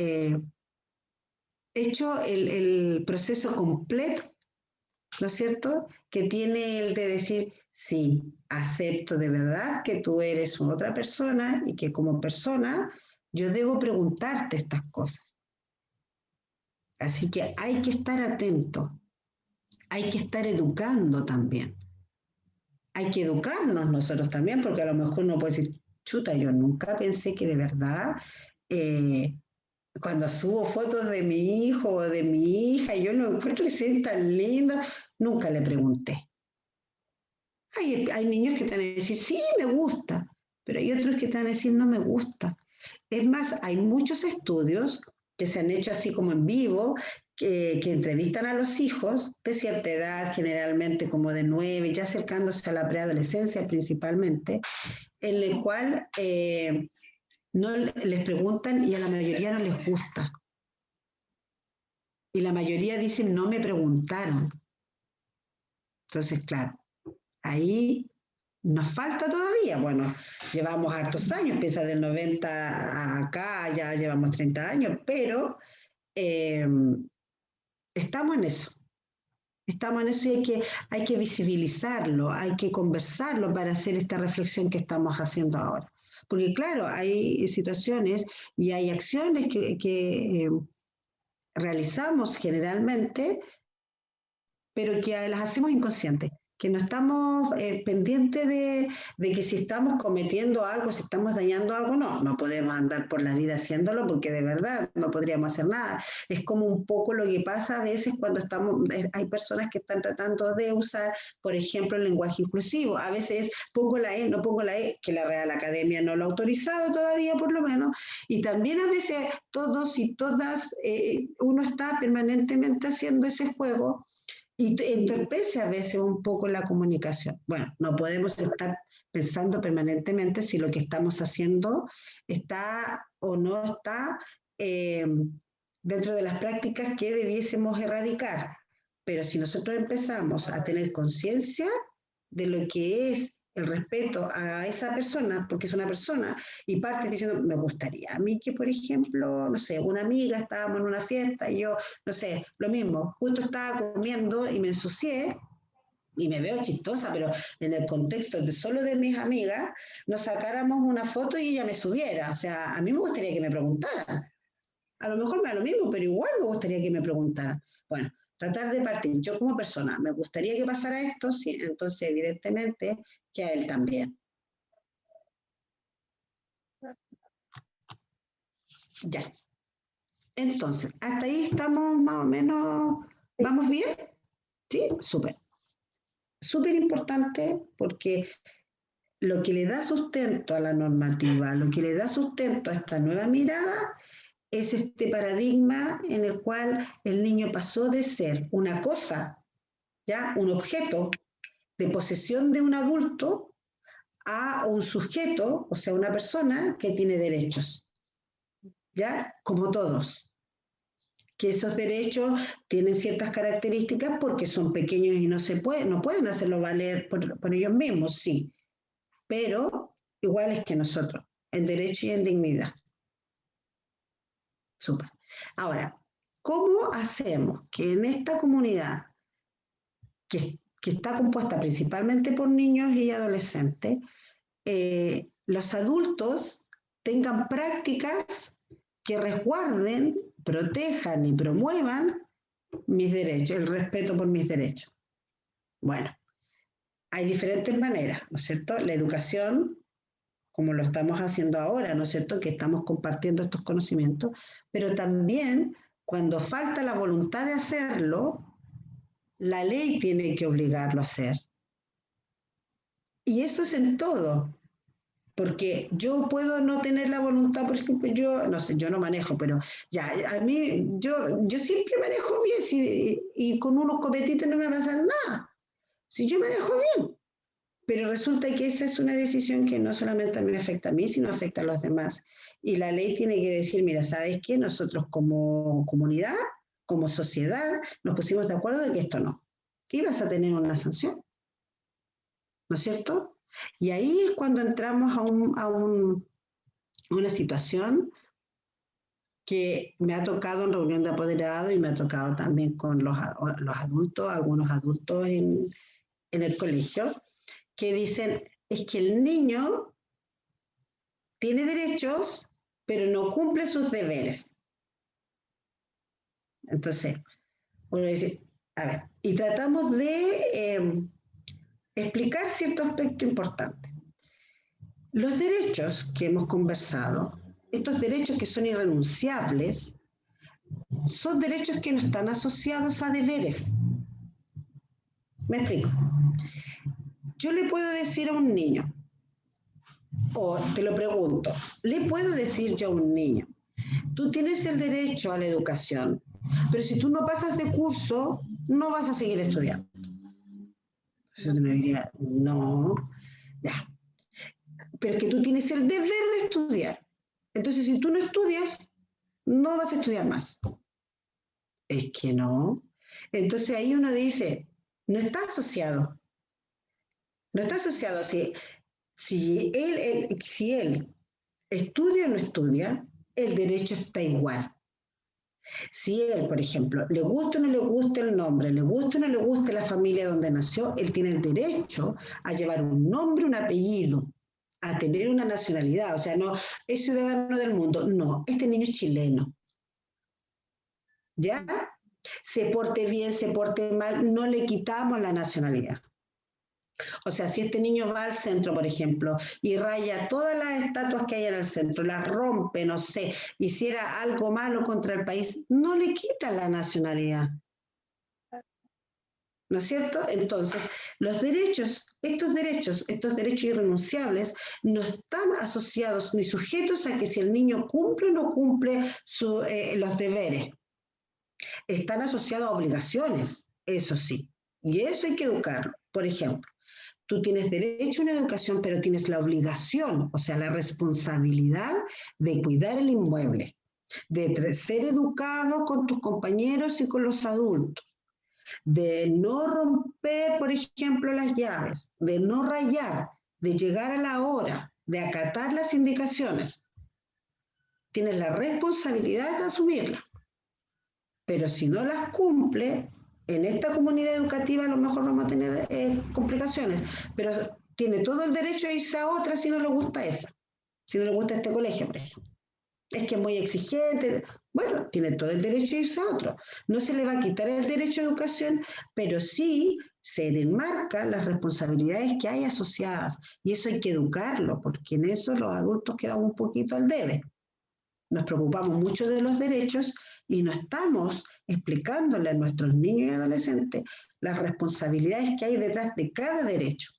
hecho el proceso completo, ¿no es cierto? Que tiene el de decir, sí, acepto de verdad que tú eres otra persona y que como persona yo debo preguntarte estas cosas. Así que hay que estar atento, hay que estar educando también. Hay que educarnos nosotros también, porque a lo mejor uno puede decir, chuta, yo nunca pensé que de verdad, eh, cuando subo fotos de mi hijo o de mi hija, yo no encuentro que sean tan lindos, nunca le pregunté. Hay niños que te van a decir, sí, me gusta, pero hay otros que te van a decir, no me gusta. Es más, hay muchos estudios que se han hecho así como en vivo, que entrevistan a los hijos de cierta edad, generalmente como de 9, ya acercándose a la preadolescencia principalmente, en el cual no les preguntan y a la mayoría no les gusta. Y la mayoría dicen, no me preguntaron. Entonces, claro, ahí nos falta todavía. Bueno, llevamos hartos años, piensa del 90 acá, ya llevamos 30 años, pero estamos en eso. Estamos en eso y hay que visibilizarlo, hay que conversarlo para hacer esta reflexión que estamos haciendo ahora. Porque claro, hay situaciones y hay acciones que realizamos generalmente, pero que las hacemos inconscientes, que no estamos pendientes de que si estamos cometiendo algo, si estamos dañando algo, no podemos andar por la vida haciéndolo porque de verdad no podríamos hacer nada. Es como un poco lo que pasa a veces cuando hay personas que están tratando de usar, por ejemplo, el lenguaje inclusivo. A veces pongo la E, no pongo la E, que la Real Academia no lo ha autorizado todavía por lo menos, y también a veces todos y todas, uno está permanentemente haciendo ese juego y entorpece a veces un poco la comunicación. Bueno, no podemos estar pensando permanentemente si lo que estamos haciendo está o no está dentro de las prácticas que debiésemos erradicar. Pero si nosotros empezamos a tener conciencia de lo que es el respeto a esa persona, porque es una persona, y parte diciendo, me gustaría a mí que, por ejemplo, no sé, una amiga, estábamos en una fiesta y yo, no sé, lo mismo, justo estaba comiendo y me ensucié, y me veo chistosa, pero en el contexto de solo de mis amigas, nos sacáramos una foto y ella me subiera. O sea, a mí me gustaría que me preguntaran. A lo mejor me da lo mismo, pero igual me gustaría que me preguntaran. Bueno, tratar de partir. Yo como persona, me gustaría que pasara esto, sí, entonces evidentemente que a él también. Ya. Entonces, hasta ahí estamos más o menos, ¿vamos bien? Sí, súper. Súper importante porque lo que le da sustento a la normativa, lo que le da sustento a esta nueva mirada, es este paradigma en el cual el niño pasó de ser una cosa, ya un objeto de posesión de un adulto, a un sujeto, o sea, una persona que tiene derechos, ya como todos. Que esos derechos tienen ciertas características porque son pequeños y no pueden hacerlo valer por ellos mismos, sí, pero iguales que nosotros, en derecho y en dignidad. Súper. Ahora, ¿cómo hacemos que en esta comunidad, que está compuesta principalmente por niños y adolescentes, los adultos tengan prácticas que resguarden, protejan y promuevan mis derechos, el respeto por mis derechos? Bueno, hay diferentes maneras, ¿no es cierto? La educación, como lo estamos haciendo ahora, ¿no es cierto? Que estamos compartiendo estos conocimientos, pero también cuando falta la voluntad de hacerlo, la ley tiene que obligarlo a hacer. Y eso es en todo, porque yo puedo no tener la voluntad, por ejemplo, yo, no sé, yo no manejo, pero ya, a mí, yo siempre manejo bien y con unos copetitos no me pasa nada. Si yo manejo bien, pero resulta que esa es una decisión que no solamente me afecta a mí, sino afecta a los demás. Y la ley tiene que decir, mira, ¿sabes qué? Nosotros como comunidad, como sociedad, nos pusimos de acuerdo de que esto no. Y vas a tener una sanción, ¿no es cierto? Y ahí es cuando entramos a una situación que me ha tocado en reunión de apoderados y me ha tocado también con los adultos, algunos adultos en el colegio, que dicen, es que el niño tiene derechos, pero no cumple sus deberes. Entonces, uno dice, a ver, y tratamos de explicar cierto aspecto importante. Los derechos que hemos conversado, estos derechos que son irrenunciables, son derechos que no están asociados a deberes. Me explico. Yo le puedo decir a un niño, o te lo pregunto, le puedo decir yo a un niño, tú tienes el derecho a la educación, pero si tú no pasas de curso, no vas a seguir estudiando. Yo me diría, no, ya, pero que tú tienes el deber de estudiar. Entonces, si tú no estudias, no vas a estudiar más. Es que no. Entonces ahí uno dice, no está asociado. No está asociado. Si él estudia o no estudia, el derecho está igual. Si él, por ejemplo, le gusta o no le gusta el nombre, le gusta o no le gusta la familia donde nació, él tiene el derecho a llevar un nombre, un apellido. a tener una nacionalidad, o sea, no es ciudadano del mundo, no, este niño es chileno, ¿ya? Se porte bien, se porte mal, no le quitamos la nacionalidad. O sea, si este niño va al centro, por ejemplo, y raya todas las estatuas que hay en el centro, las rompe, no sé, hiciera algo malo contra el país, no le quita la nacionalidad. ¿No es cierto? Entonces, los derechos, estos derechos irrenunciables, no están asociados ni sujetos a que si el niño cumple o no cumple los deberes. Están asociados a obligaciones, eso sí. Y eso hay que educarlo. Por ejemplo, tú tienes derecho a una educación, pero tienes la obligación, o sea, la responsabilidad de cuidar el inmueble, de ser educado con tus compañeros y con los adultos, de no romper, por ejemplo, las llaves, de no rayar, de llegar a la hora, de acatar las indicaciones. Tienes la responsabilidad de asumirla. Pero si no las cumple, en esta comunidad educativa a lo mejor vamos a tener complicaciones, pero tiene todo el derecho a irse a otra si no le gusta esa, si no le gusta este colegio, por ejemplo. Es que es muy exigente, bueno, tiene todo el derecho a irse a otro. No se le va a quitar el derecho a educación, pero sí se demarcan las responsabilidades que hay asociadas, y eso hay que educarlo, porque en eso los adultos quedan un poquito al debe. Nos preocupamos mucho de los derechos y no estamos explicándole a nuestros niños y adolescentes las responsabilidades que hay detrás de cada derecho.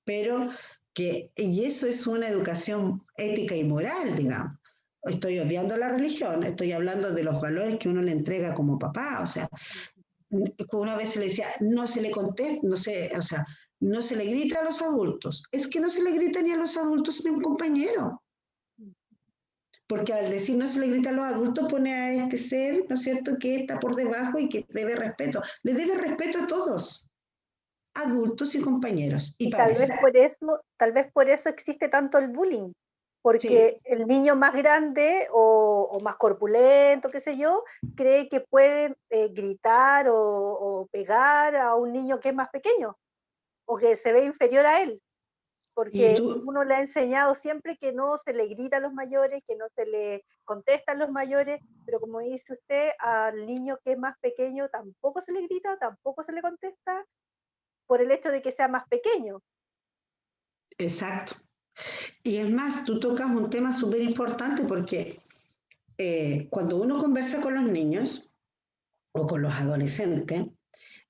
Pero y eso es una educación ética y moral, digamos. Estoy obviando la religión, estoy hablando de los valores que uno le entrega como papá, o sea, una vez se le decía, no se le contesta, no sé, o sea, no se le grita a los adultos. Es que no se le grita ni a los adultos ni a un compañero. Porque al decir no se le grita a los adultos pone a este ser, ¿no es cierto?, que está por debajo y que debe respeto. Le debe respeto a todos, adultos y compañeros y Y pares. tal vez por eso existe tanto el bullying, Sí, porque el niño más grande o más corpulento, qué sé yo, cree que puede gritar o pegar a un niño que es más pequeño o que se ve inferior a él, y porque tú, uno le ha enseñado siempre que no se le grita a los mayores, que no se le contesta a los mayores, pero como dice usted, al niño que es más pequeño tampoco se le grita, tampoco se le contesta por el hecho de que sea más pequeño. exacto. Y es más, tú tocas un tema súper importante porque cuando uno conversa con los niños o con los adolescentes,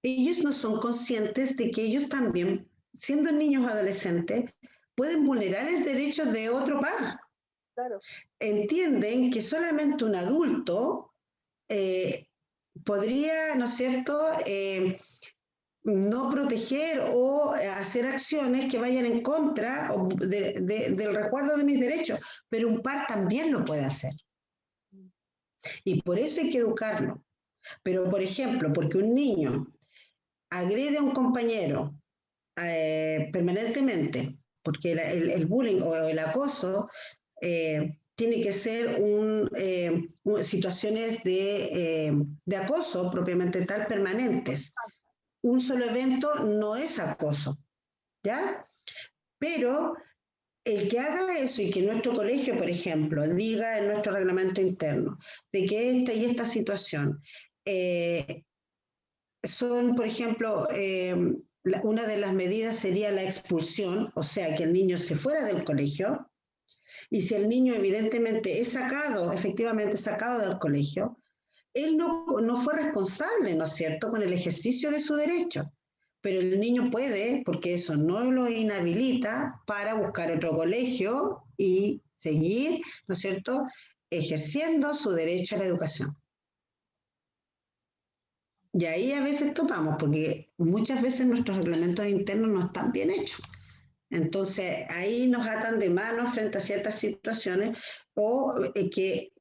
ellos no son conscientes de que ellos también, siendo niños o adolescentes, pueden vulnerar el derecho de otro par. Claro. Entienden que solamente un adulto podría, ¿no es cierto?, no proteger o hacer acciones que vayan en contra del resguardo de mis derechos, pero un par también lo puede hacer. Y por eso hay que educarlo. Pero, por ejemplo, porque un niño agrede a un compañero permanentemente, porque el bullying o el acoso tiene que ser situaciones de acoso propiamente tal permanentes. Un solo evento no es acoso, ¿ya? Pero el que haga eso y que nuestro colegio, por ejemplo, diga en nuestro reglamento interno de que esta y esta situación son, por ejemplo, una de las medidas sería la expulsión, o sea, que el niño se fuera del colegio, y si el niño evidentemente es sacado, efectivamente sacado del colegio, él no fue responsable, ¿no es cierto?, con el ejercicio de su derecho. Pero el niño puede, porque eso no lo inhabilita, para buscar otro colegio y seguir, ¿no es cierto?, ejerciendo su derecho a la educación. Y ahí a veces topamos, porque muchas veces nuestros reglamentos internos no están bien hechos. Entonces ahí nos atan de manos frente a ciertas situaciones o que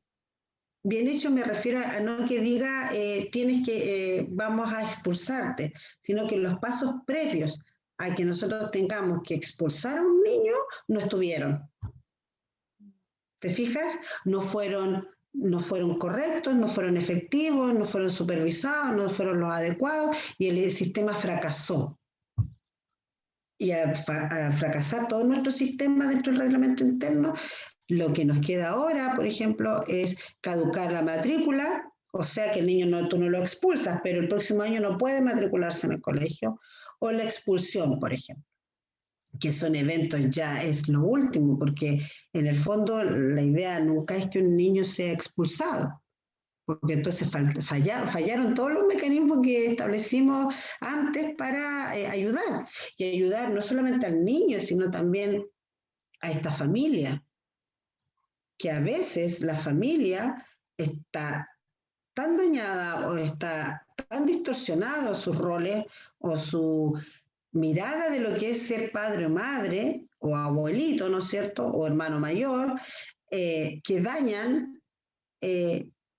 bien hecho me refiero a no que diga tienes que, vamos a expulsarte, sino que los pasos previos a que nosotros tengamos que expulsar a un niño no estuvieron. ¿Te fijas? No fueron correctos, no fueron efectivos, no fueron supervisados, no fueron los adecuados y el sistema fracasó. y a fracasar todo nuestro sistema dentro del reglamento interno, lo que nos queda ahora, por ejemplo, es caducar la matrícula, o sea que el niño tú no lo expulsas, pero el próximo año no puede matricularse en el colegio, o la expulsión, por ejemplo, que son eventos ya es lo último, porque en el fondo la idea nunca es que un niño sea expulsado, porque entonces fallaron todos los mecanismos que establecimos antes para ayudar, y ayudar no solamente al niño, sino también a esta familia, que a veces la familia está tan dañada o está tan distorsionada sus roles o su mirada de lo que es ser padre o madre o abuelito, ¿no es cierto? O hermano mayor, que dañan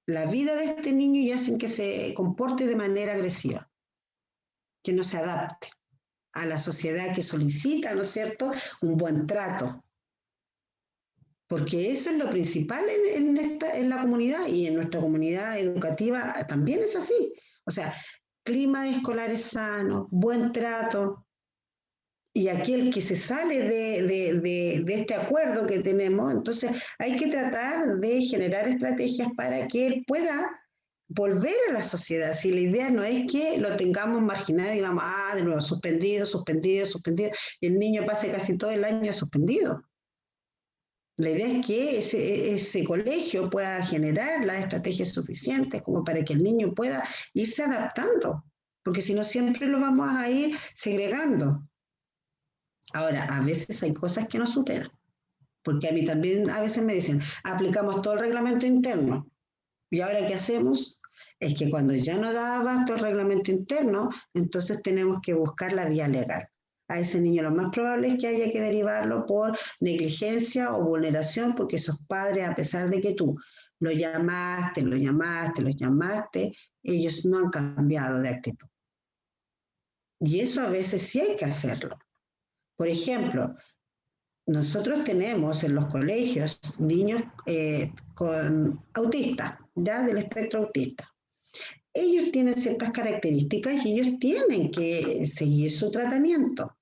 la vida de este niño y hacen que se comporte de manera agresiva, que no se adapte a la sociedad que solicita, ¿no es cierto?, un buen trato. Porque eso es lo principal en la comunidad y en nuestra comunidad educativa también es así. O sea, clima escolar sano, buen trato, y aquel que se sale de este acuerdo que tenemos, entonces hay que tratar de generar estrategias para que él pueda volver a la sociedad. Si la idea no es que lo tengamos marginado y digamos, de nuevo, suspendido, suspendido, suspendido, y el niño pase casi todo el año suspendido. La idea es que ese colegio pueda generar las estrategias suficientes como para que el niño pueda irse adaptando, porque si no siempre lo vamos a ir segregando. Ahora, a veces hay cosas que no superan, porque a mí también a veces me dicen, aplicamos todo el reglamento interno, y ahora ¿qué hacemos? Es que cuando ya no da abasto el reglamento interno, entonces tenemos que buscar la vía legal. A ese niño lo más probable es que haya que derivarlo por negligencia o vulneración, porque esos padres, a pesar de que tú lo llamaste, ellos no han cambiado de actitud. Y eso a veces sí hay que hacerlo. Por ejemplo, nosotros tenemos en los colegios niños con autistas, ya del espectro autista. Ellos tienen ciertas características y ellos tienen que seguir su tratamiento,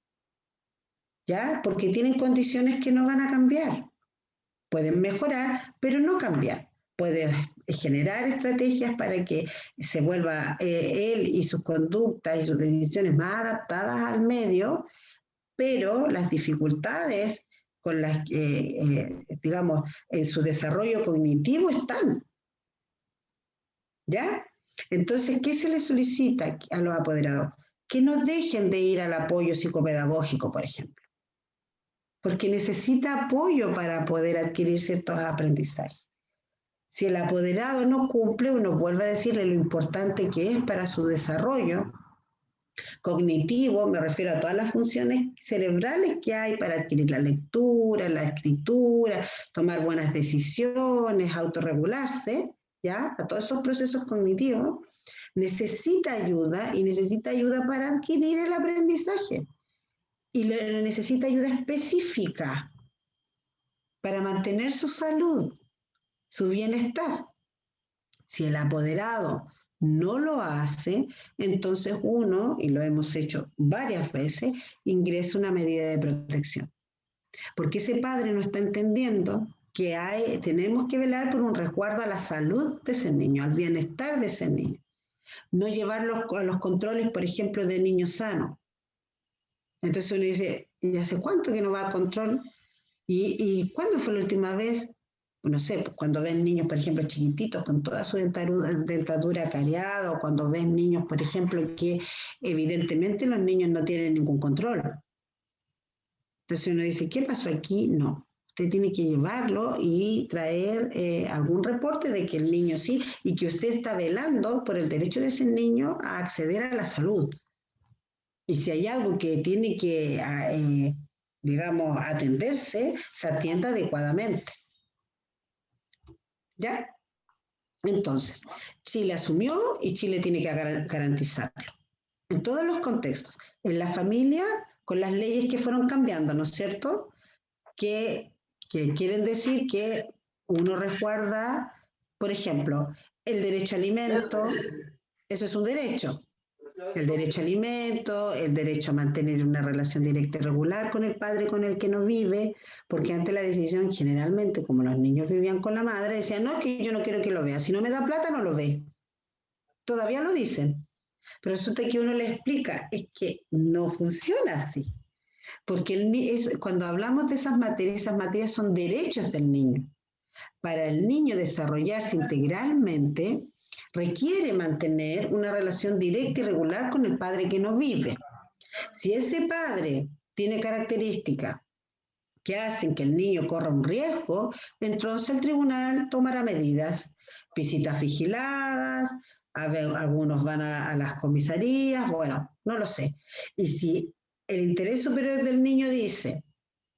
¿ya? Porque tienen condiciones que no van a cambiar. Pueden mejorar, pero no cambiar. Pueden generar estrategias para que se vuelva él y sus conductas y sus decisiones más adaptadas al medio, pero las dificultades con las que, digamos, en su desarrollo cognitivo están, ¿ya? Entonces, ¿qué se les solicita a los apoderados? Que no dejen de ir al apoyo psicopedagógico, por ejemplo, porque necesita apoyo para poder adquirir ciertos aprendizajes. Si el apoderado no cumple, uno vuelve a decirle lo importante que es para su desarrollo cognitivo, me refiero a todas las funciones cerebrales que hay para adquirir la lectura, la escritura, tomar buenas decisiones, autorregularse, ¿ya? A todos esos procesos cognitivos, necesita ayuda y necesita ayuda para adquirir el aprendizaje. Y necesita ayuda específica para mantener su salud, su bienestar. Si el apoderado no lo hace, entonces uno, y lo hemos hecho varias veces, ingresa una medida de protección. Porque ese padre no está entendiendo que tenemos que velar por un resguardo a la salud de ese niño, al bienestar de ese niño. No llevarlo a los controles, por ejemplo, de niño sano. Entonces uno dice, ¿y hace cuánto que no va a control? ¿Y cuándo fue la última vez? No sé, cuando ven niños, por ejemplo, chiquititos con toda su dentadura cariada, o cuando ven niños, por ejemplo, que evidentemente los niños no tienen ningún control. Entonces uno dice, ¿qué pasó aquí? No. Usted tiene que llevarlo y traer algún reporte de que el niño sí, y que usted está velando por el derecho de ese niño a acceder a la salud. Y si hay algo que tiene que, digamos, atenderse, se atienda adecuadamente. ¿Ya? Entonces, Chile asumió y Chile tiene que garantizarlo. En todos los contextos. En la familia, con las leyes que fueron cambiando, ¿no es cierto? Que quieren decir que uno resguarda, por ejemplo, el derecho a alimento, eso es un derecho. El derecho a alimento, el derecho a mantener una relación directa y regular con el padre con el que no vive, porque antes la decisión generalmente, como los niños vivían con la madre, decían, no, es que yo no quiero que lo vea, si no me da plata no lo ve. Todavía lo dicen, pero resulta que uno le explica, es que no funciona así, porque cuando hablamos de esas materias son derechos del niño. Para el niño desarrollarse integralmente, requiere mantener una relación directa y regular con el padre que no vive. Si ese padre tiene características que hacen que el niño corra un riesgo, entonces el tribunal tomará medidas, visitas vigiladas, algunos van a las comisarías, bueno, no lo sé. Y si el interés superior del niño dice,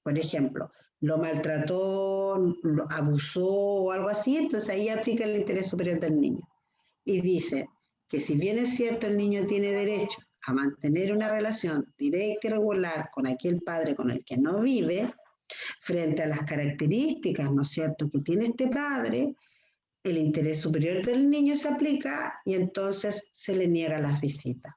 por ejemplo, lo maltrató, lo abusó o algo así, entonces ahí aplica el interés superior del niño. Y dice que si bien es cierto el niño tiene derecho a mantener una relación directa y regular con aquel padre con el que no vive, frente a las características, ¿no es cierto?, que tiene este padre, el interés superior del niño se aplica y entonces se le niega las visitas.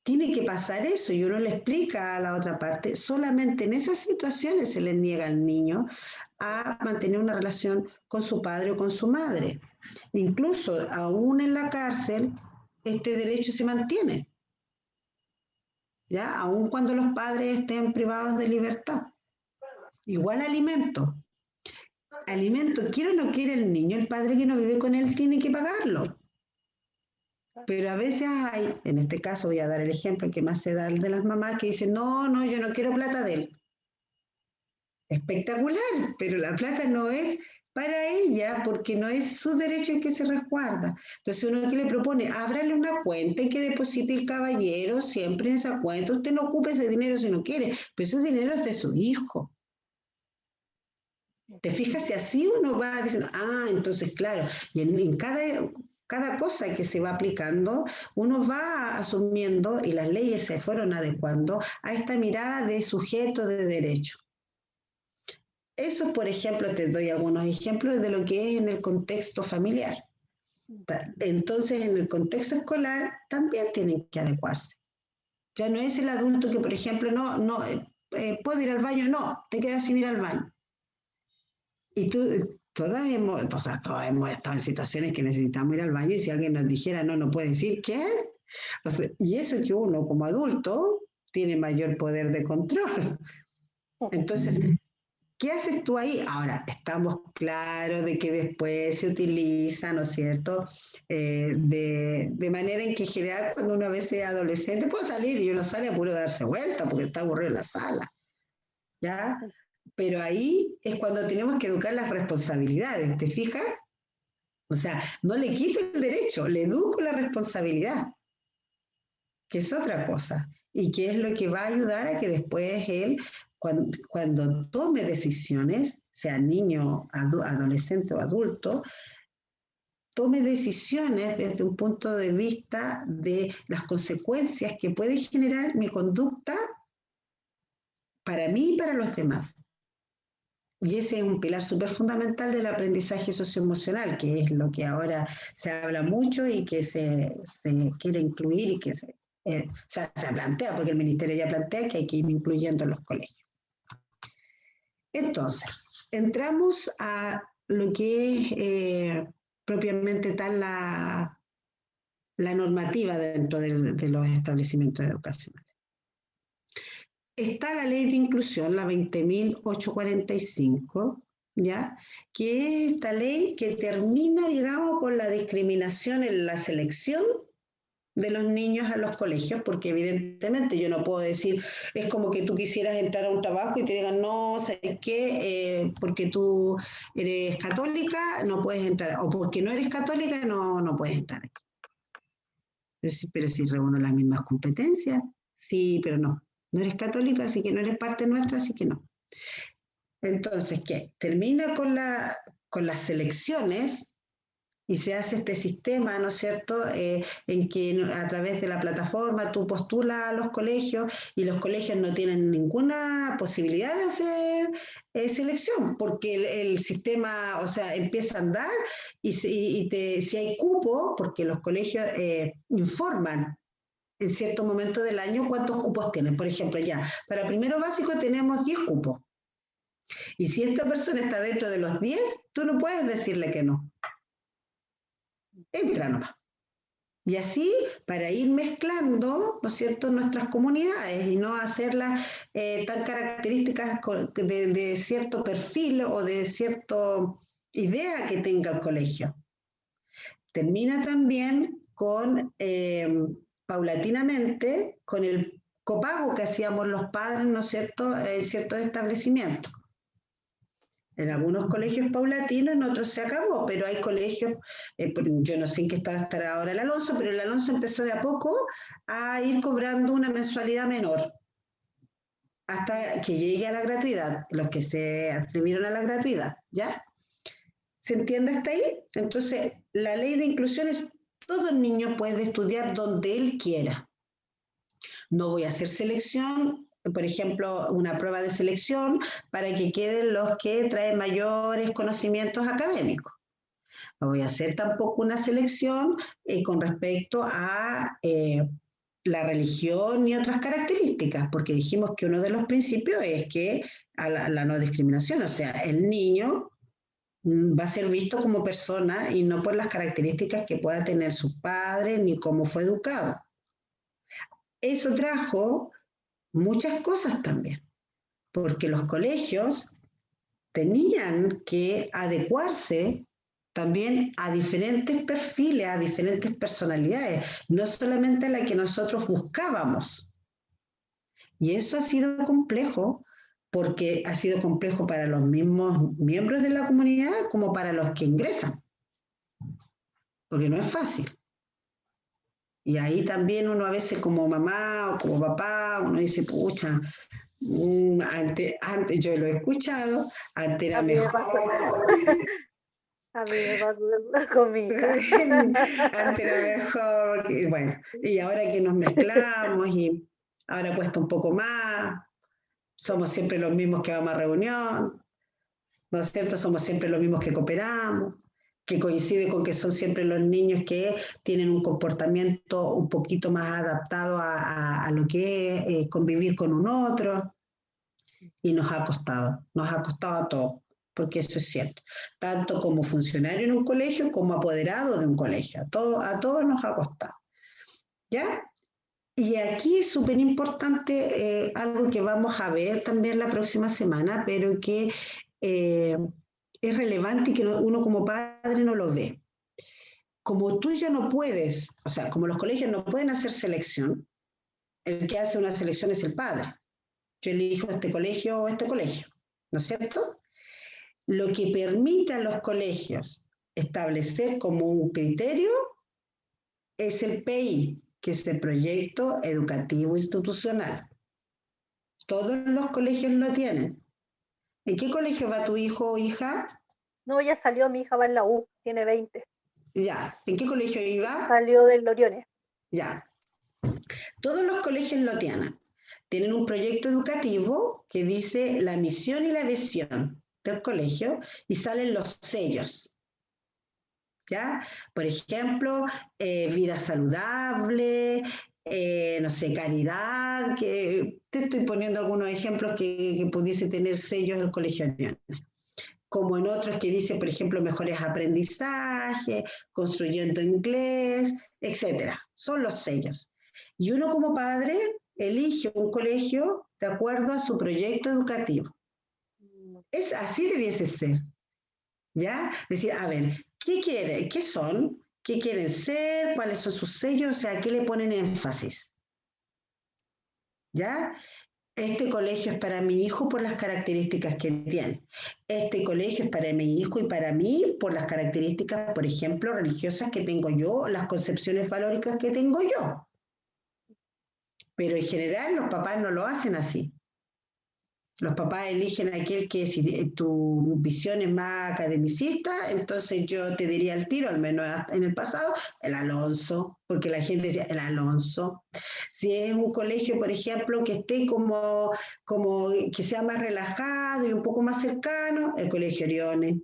Tiene que pasar eso y uno le explica a la otra parte, solamente en esas situaciones se le niega al niño a mantener una relación con su padre o con su madre. Incluso aún en la cárcel, este derecho se mantiene, ¿ya? Aún cuando los padres estén privados de libertad. Igual alimento. Alimento, quiere o no quiere el niño, el padre que no vive con él tiene que pagarlo. Pero a veces hay, en este caso voy a dar el ejemplo que más se da el de las mamás que dicen, no, yo no quiero plata de él. Espectacular, pero la plata no es para ella porque no es su derecho el que se resguarda. Entonces uno que le propone, ábrale una cuenta y que deposite el caballero siempre en esa cuenta. Usted no ocupe ese dinero si no quiere, pero ese dinero es de su hijo. ¿Te fijas? Si así uno va diciendo, entonces claro, y en cada cosa que se va aplicando, uno va asumiendo y las leyes se fueron adecuando a esta mirada de sujeto de derecho. Eso, por ejemplo, te doy algunos ejemplos de lo que es en el contexto familiar. Entonces, en el contexto escolar también tienen que adecuarse. Ya no es el adulto que, por ejemplo, ¿puedo ir al baño? No, te quedas sin ir al baño. Y todas hemos estado en situaciones que necesitamos ir al baño y si alguien nos dijera no puede decir, ¿qué? O sea, y eso que uno como adulto tiene mayor poder de control. Entonces, ¿qué haces tú ahí? Ahora, estamos claros de que después se utiliza, ¿no es cierto? De manera en que en general cuando una vez es adolescente puede salir y uno sale a puro darse vuelta porque está aburrido en la sala. ¿Ya? Pero ahí es cuando tenemos que educar las responsabilidades, ¿te fijas? O sea, no le quito el derecho, le educo la responsabilidad, que es otra cosa, y que es lo que va a ayudar a que después él, cuando tome decisiones, sea niño, adolescente o adulto, tome decisiones desde un punto de vista de las consecuencias que puede generar mi conducta para mí y para los demás. Y ese es un pilar súper fundamental del aprendizaje socioemocional, que es lo que ahora se habla mucho y que se quiere incluir y que se plantea, porque el Ministerio ya plantea que hay que ir incluyendo en los colegios. Entonces, entramos a lo que es propiamente tal la normativa dentro de los establecimientos educacionales. Está la ley de inclusión, la 20.845, ¿ya? Que es esta ley que termina, digamos, con la discriminación en la selección de los niños a los colegios, porque evidentemente yo no puedo decir, es como que tú quisieras entrar a un trabajo y te digan, no, ¿sabes qué? Porque tú eres católica, no puedes entrar, o porque no eres católica, no puedes entrar aquí. Pero si reúno las mismas competencias, sí, pero no. No eres católica, así que no eres parte nuestra, así que no. Entonces, ¿qué? Termina con las selecciones y se hace este sistema, ¿no es cierto?, en que a través de la plataforma tú postulas a los colegios y los colegios no tienen ninguna posibilidad de hacer selección, porque el sistema, o sea, empieza a andar y, si hay cupo, porque los colegios informan en cierto momento del año cuántos cupos tienen. Por ejemplo, ya, para primero básico tenemos 10 cupos. Y si esta persona está dentro de los 10, tú no puedes decirle que no. Entra nomás. Y así, para ir mezclando, ¿no es cierto?, nuestras comunidades y no hacerlas tan características de cierto perfil o de cierta idea que tenga el colegio. Termina también con, paulatinamente, con el copago que hacíamos los padres, ¿no es cierto?, en ciertos establecimientos. En algunos colegios paulatinos, en otros se acabó, pero hay colegios, yo no sé en qué estado estará ahora el Alonso, pero el Alonso empezó de a poco a ir cobrando una mensualidad menor, hasta que llegue a la gratuidad, los que se atribuyeron a la gratuidad, ¿ya? ¿Se entiende hasta ahí? Entonces, la ley de inclusión es, todo el niño puede estudiar donde él quiera. No voy a hacer selección, por ejemplo, una prueba de selección para que queden los que traen mayores conocimientos académicos. No voy a hacer tampoco una selección con respecto a la religión y otras características, porque dijimos que uno de los principios es que a la no discriminación, o sea, el niño va a ser visto como persona y no por las características que pueda tener su padre ni cómo fue educado. Eso trajo muchas cosas también, porque los colegios tenían que adecuarse también a diferentes perfiles, a diferentes personalidades, no solamente a la que nosotros buscábamos. Y eso ha sido complejo, porque ha sido complejo para los mismos miembros de la comunidad como para los que ingresan, porque no es fácil. Y ahí también uno a veces como mamá o como papá, uno dice, pucha, antes yo lo he escuchado, antes era A mí me mejor. pasó, a mí me pasó con mi hija. Antes era mejor, y bueno, y ahora que nos mezclamos y ahora cuesta un poco más, somos siempre los mismos que vamos a reunión, ¿no es cierto? Somos siempre los mismos que cooperamos, que coincide con que son siempre los niños que tienen un comportamiento un poquito más adaptado a lo que es convivir con un otro, y nos ha costado a todos, porque eso es cierto, tanto como funcionario en un colegio como apoderado de un colegio, a todos nos ha costado, ¿ya? Y aquí es súper importante algo que vamos a ver también la próxima semana, pero que es relevante y que uno como padre no lo ve. Como tú ya no puedes, o sea, como los colegios no pueden hacer selección, el que hace una selección es el padre. Yo elijo este colegio o este colegio, ¿no es cierto? Lo que permite a los colegios establecer como un criterio es el PI, que es el Proyecto Educativo Institucional. Todos los colegios lo tienen. ¿En qué colegio va tu hijo o hija? No, ya salió, mi hija va en la U, tiene 20. Ya. ¿En qué colegio iba? Salió del Loriones. Ya. Todos los colegios lo tienen. Tienen un proyecto educativo que dice la misión y la visión del colegio y salen los sellos. ¿Ya? Por ejemplo, vida saludable, no sé, caridad, que te estoy poniendo algunos ejemplos que pudiese tener sellos del Colegio Unión. Como en otros que dice, por ejemplo, mejores aprendizajes, construyendo inglés, etcétera. Son los sellos. Y uno como padre elige un colegio de acuerdo a su proyecto educativo. Es así debiese ser. ¿Ya? Decir, a ver, ¿qué quiere? ¿Qué son? ¿Qué quieren ser? ¿Cuáles son sus sellos? O sea, ¿qué le ponen énfasis? ¿Ya? Este colegio es para mi hijo por las características que tiene. Este colegio es para mi hijo y para mí por las características, por ejemplo, religiosas que tengo yo, las concepciones valóricas que tengo yo. Pero en general los papás no lo hacen así. Los papás eligen aquel que si tu visión es más academicista, entonces yo te diría al tiro, al menos en el pasado, el Alonso, porque la gente decía el Alonso. Si es un colegio, por ejemplo, que esté como que sea más relajado y un poco más cercano, el colegio Oriones.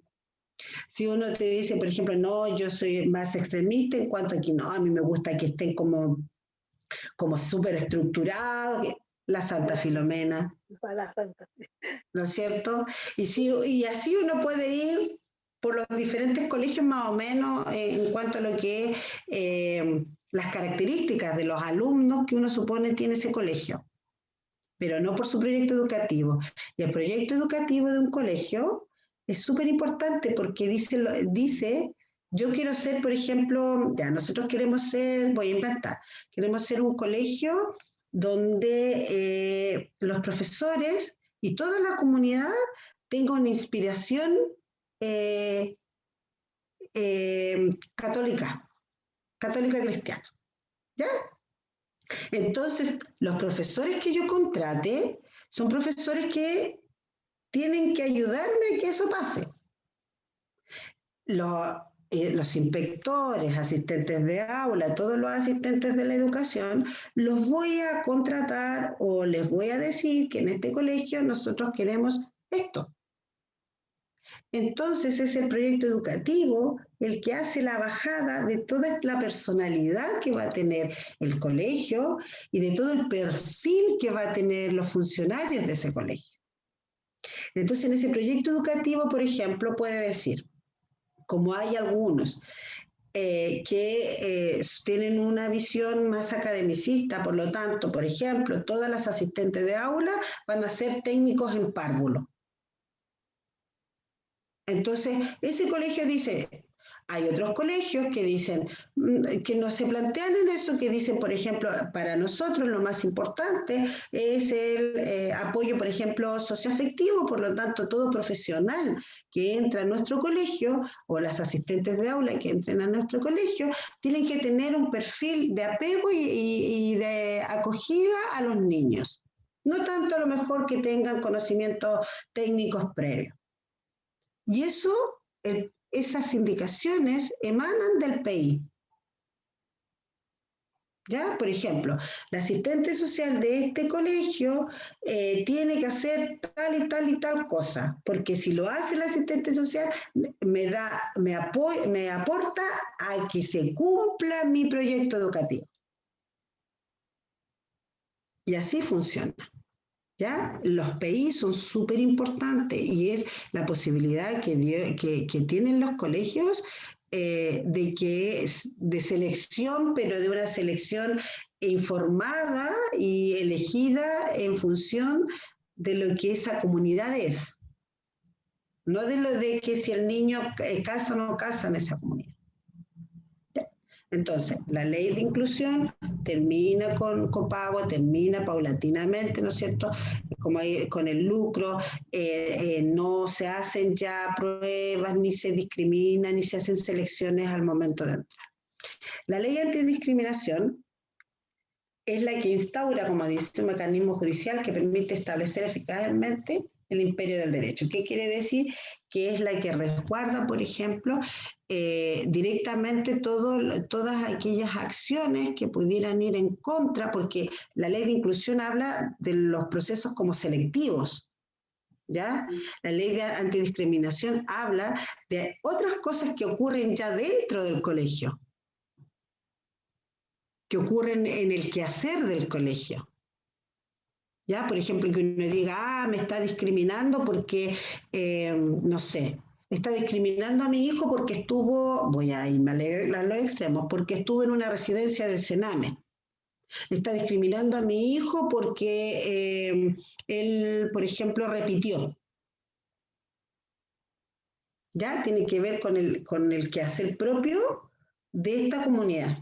Si uno te dice, por ejemplo, no, yo soy más extremista en cuanto a que no, a mí me gusta que estén como súper estructurados, la Santa Filomena, La santa. ¿no es cierto? Y así uno puede ir por los diferentes colegios más o menos en cuanto a lo que es las características de los alumnos que uno supone tiene ese colegio, pero no por su proyecto educativo. Y el proyecto educativo de un colegio es súper importante porque dice, yo quiero ser, por ejemplo, ya nosotros queremos ser, voy a inventar, queremos ser un colegio donde los profesores y toda la comunidad tenga una inspiración eh, católica, católica cristiana. ¿Ya? Entonces, los profesores que yo contrate son profesores que tienen que ayudarme a que eso pase. Los inspectores, asistentes de aula, todos los asistentes de la educación, los voy a contratar o les voy a decir que en este colegio nosotros queremos esto. Entonces es el proyecto educativo el que hace la bajada de toda la personalidad que va a tener el colegio y de todo el perfil que va a tener los funcionarios de ese colegio. Entonces en ese proyecto educativo, por ejemplo, puede decir, como hay algunos que tienen una visión más academicista, por lo tanto, por ejemplo, todas las asistentes de aula van a ser técnicos en párvulo. Entonces, ese colegio dice, hay otros colegios que dicen, que no se plantean en eso, que dicen, por ejemplo, para nosotros lo más importante es el apoyo, por ejemplo, socioafectivo, por lo tanto, todo profesional que entra a nuestro colegio o las asistentes de aula que entren a nuestro colegio, tienen que tener un perfil de apego y de acogida a los niños. No tanto a lo mejor que tengan conocimientos técnicos previos. Y eso, esas indicaciones emanan del PEI. ¿Ya? Por ejemplo, la asistente social de este colegio tiene que hacer tal y tal y tal cosa, porque si lo hace la asistente social, me aporta a que se cumpla mi proyecto educativo. Y así funciona. ¿Ya? Los PI son súper importantes y es la posibilidad que tienen los colegios de selección, pero de una selección informada y elegida en función de lo que esa comunidad es, no de lo de que si el niño calza o no calza en esa comunidad. Entonces, la ley de inclusión termina con copago, termina paulatinamente, ¿no es cierto? Como con el lucro, no se hacen ya pruebas, ni se discrimina, ni se hacen selecciones al momento de entrar. La ley antidiscriminación es la que instaura, como dice, un mecanismo judicial que permite establecer eficazmente el imperio del derecho. ¿Qué quiere decir? Que es la que resguarda, por ejemplo, directamente todas aquellas acciones que pudieran ir en contra, porque la ley de inclusión habla de los procesos como selectivos, ¿ya? La ley de antidiscriminación habla de otras cosas que ocurren ya dentro del colegio, que ocurren en el quehacer del colegio. ¿Ya? Por ejemplo, que uno diga, me está discriminando porque, no sé, está discriminando a mi hijo porque estuvo, voy a irme a los extremos, porque estuvo en una residencia del Sename. Está discriminando a mi hijo porque él, por ejemplo, repitió. ¿Ya? Tiene que ver con el quehacer propio de esta comunidad.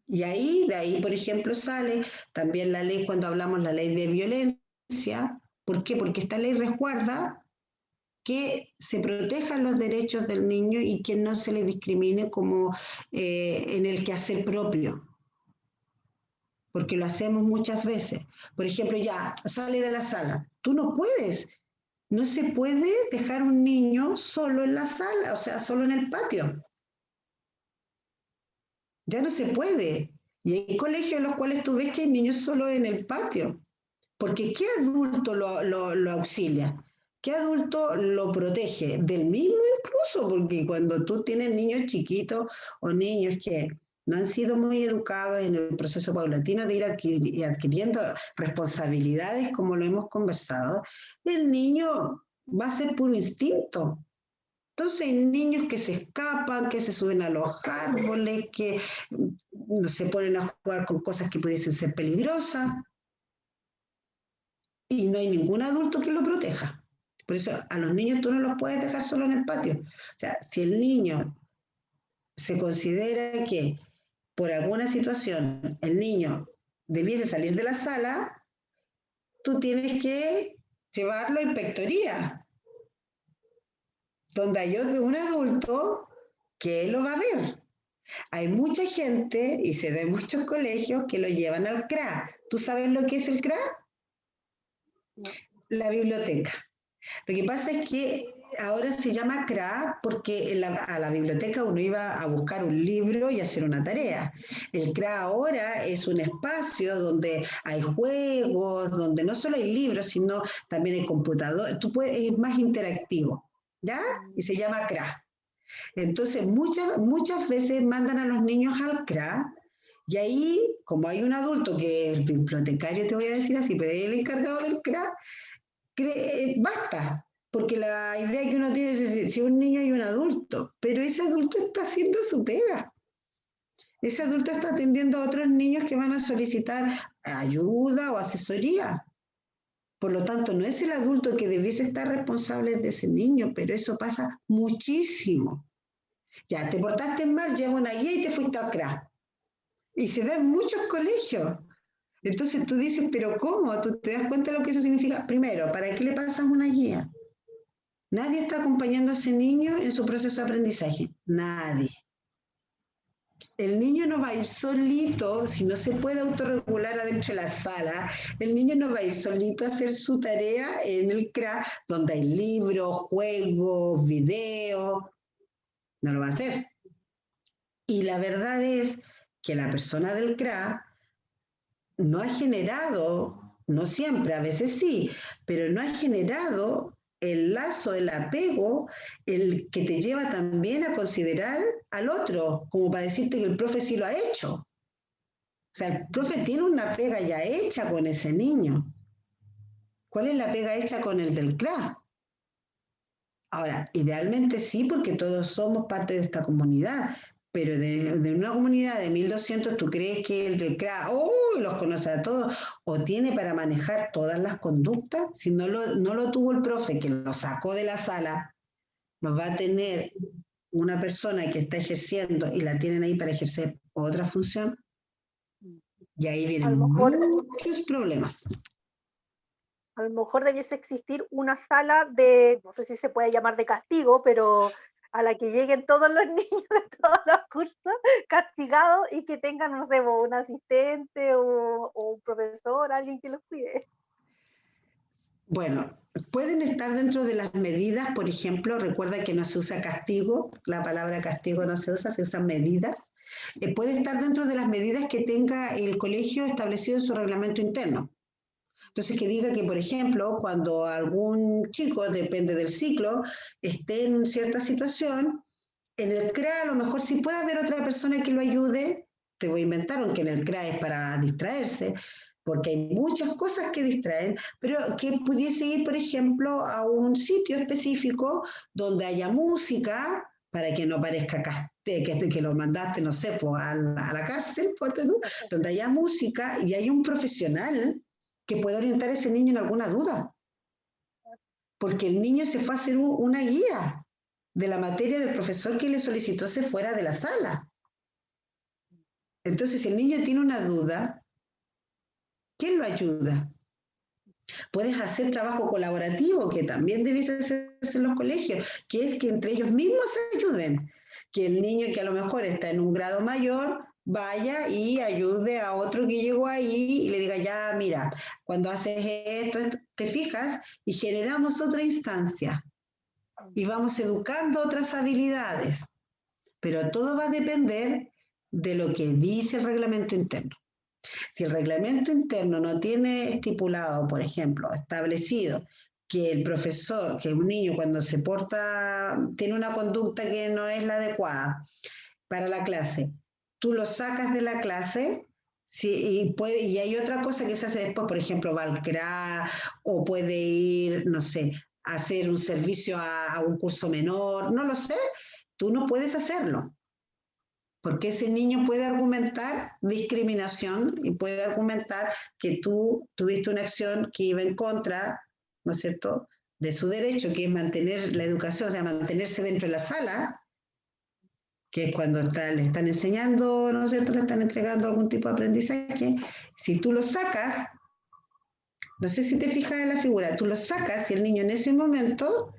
Y de ahí, por ejemplo, sale también la ley, cuando hablamos la ley de violencia. ¿Por qué? Porque esta ley resguarda que se protejan los derechos del niño y que no se le discrimine como en el quehacer propio. porque lo hacemos muchas veces. Por ejemplo, ya, sale de la sala. Tú no puedes. No se puede dejar un niño solo en la sala, o sea, solo en el patio. Ya no se puede. Y hay colegios en los cuales tú ves que hay niños solo en el patio. Porque ¿qué adulto lo auxilia? ¿Qué adulto lo protege? Del mismo incluso, porque cuando tú tienes niños chiquitos o niños que no han sido muy educados en el proceso paulatino de ir adquiriendo responsabilidades, como lo hemos conversado, el niño va a ser puro instinto. Entonces hay niños que se escapan, que se suben a los árboles, que se ponen a jugar con cosas que pudiesen ser peligrosas y no hay ningún adulto que lo proteja. Por eso a los niños tú no los puedes dejar solo en el patio. O sea, si el niño se considera que por alguna situación el niño debiese salir de la sala, tú tienes que llevarlo a inspectoría, donde hay un adulto que lo va a ver. Hay mucha gente, y se da en muchos colegios, que lo llevan al CRA. ¿Tú sabes lo que es el CRA? No. La biblioteca. Lo que pasa es que ahora se llama CRA porque a la biblioteca uno iba a buscar un libro y hacer una tarea. El CRA ahora es un espacio donde hay juegos, donde no solo hay libros, sino también hay computador. Es más interactivo, ¿ya? Y se llama CRA. Entonces, muchas veces mandan a los niños al CRA y ahí, como hay un adulto que es el bibliotecario, te voy a decir así, pero es el encargado del CRA, basta, porque la idea que uno tiene es si un niño y un adulto, pero ese adulto está haciendo su pega. Ese adulto está atendiendo a otros niños que van a solicitar ayuda o asesoría. Por lo tanto, no es el adulto que debiese estar responsable de ese niño, pero eso pasa muchísimo. Ya, te portaste mal, lleva una guía y te fuiste al CRA. Y se da en muchos colegios. Entonces tú dices, pero ¿cómo? ¿Tú te das cuenta de lo que eso significa? Primero, ¿para qué le pasas una guía? Nadie está acompañando a ese niño en su proceso de aprendizaje. Nadie. El niño no va a ir solito, si no se puede autorregular adentro de la sala, el niño no va a ir solito a hacer su tarea en el CRA, donde hay libros, juegos, videos. No lo va a hacer. Y la verdad es que la persona del CRA no ha generado, no siempre, a veces sí, pero no ha generado el lazo, el apego, el que te lleva también a considerar al otro, como para decirte que el profe sí lo ha hecho. O sea, el profe tiene una pega ya hecha con ese niño. ¿Cuál es la pega hecha con el del CRA? Ahora, idealmente sí, porque todos somos parte de esta comunidad, pero de una comunidad de 1.200, ¿tú crees que el del CRA, los conoce a todos, o tiene para manejar todas las conductas? Si no lo tuvo el profe que lo sacó de la sala, nos va a tener una persona que está ejerciendo y la tienen ahí para ejercer otra función, y ahí A vienen lo mejor, muchos problemas. a lo mejor debiese existir una sala de, no sé si se puede llamar de castigo, pero a la que lleguen todos los niños de todos los cursos castigados y que tengan, no sé, un asistente o un profesor, alguien que los cuide. Bueno, pueden estar dentro de las medidas, por ejemplo, recuerda que no se usa castigo, la palabra castigo no se usa, se usan medidas. Puede estar dentro de las medidas que tenga el colegio establecido en su reglamento interno. Entonces, que diga que, por ejemplo, cuando algún chico, depende del ciclo, esté en cierta situación, en el CRA a lo mejor sí puede haber otra persona que lo ayude, te voy a inventar, aunque en el CRA es para distraerse, porque hay muchas cosas que distraen, pero que pudiese ir, por ejemplo, a un sitio específico donde haya música, para que no parezca que lo mandaste, no sé, pues, a la cárcel, tú, donde haya música y hay un profesional que pueda orientar a ese niño en alguna duda, porque el niño se fue a hacer una guía de la materia del profesor que le solicitó se fuera de la sala. Entonces, si el niño tiene una duda, ¿quién lo ayuda? Puedes hacer trabajo colaborativo, que también debiese hacerse en los colegios, que es que entre ellos mismos se ayuden. Que el niño que a lo mejor está en un grado mayor vaya y ayude a otro que llegó ahí y le diga, ya, mira, cuando haces esto, te fijas y generamos otra instancia y vamos educando otras habilidades, pero todo va a depender de lo que dice el reglamento interno. Si el reglamento interno no tiene estipulado, por ejemplo, establecido, que el profesor, que un niño cuando se porta, tiene una conducta que no es la adecuada para la clase, tú lo sacas de la clase, sí, y hay otra cosa que se hace después, por ejemplo, va al CRA o puede ir, no sé, a hacer un servicio a un curso menor, no lo sé, tú no puedes hacerlo porque ese niño puede argumentar discriminación y puede argumentar que tú tuviste una acción que iba en contra, ¿no es cierto?, de su derecho, que es mantener la educación, o sea, mantenerse dentro de la sala, que es cuando le están enseñando, ¿no es cierto?, le están entregando algún tipo de aprendizaje. Si tú lo sacas, no sé si te fijas en la figura, tú lo sacas y el niño en ese momento,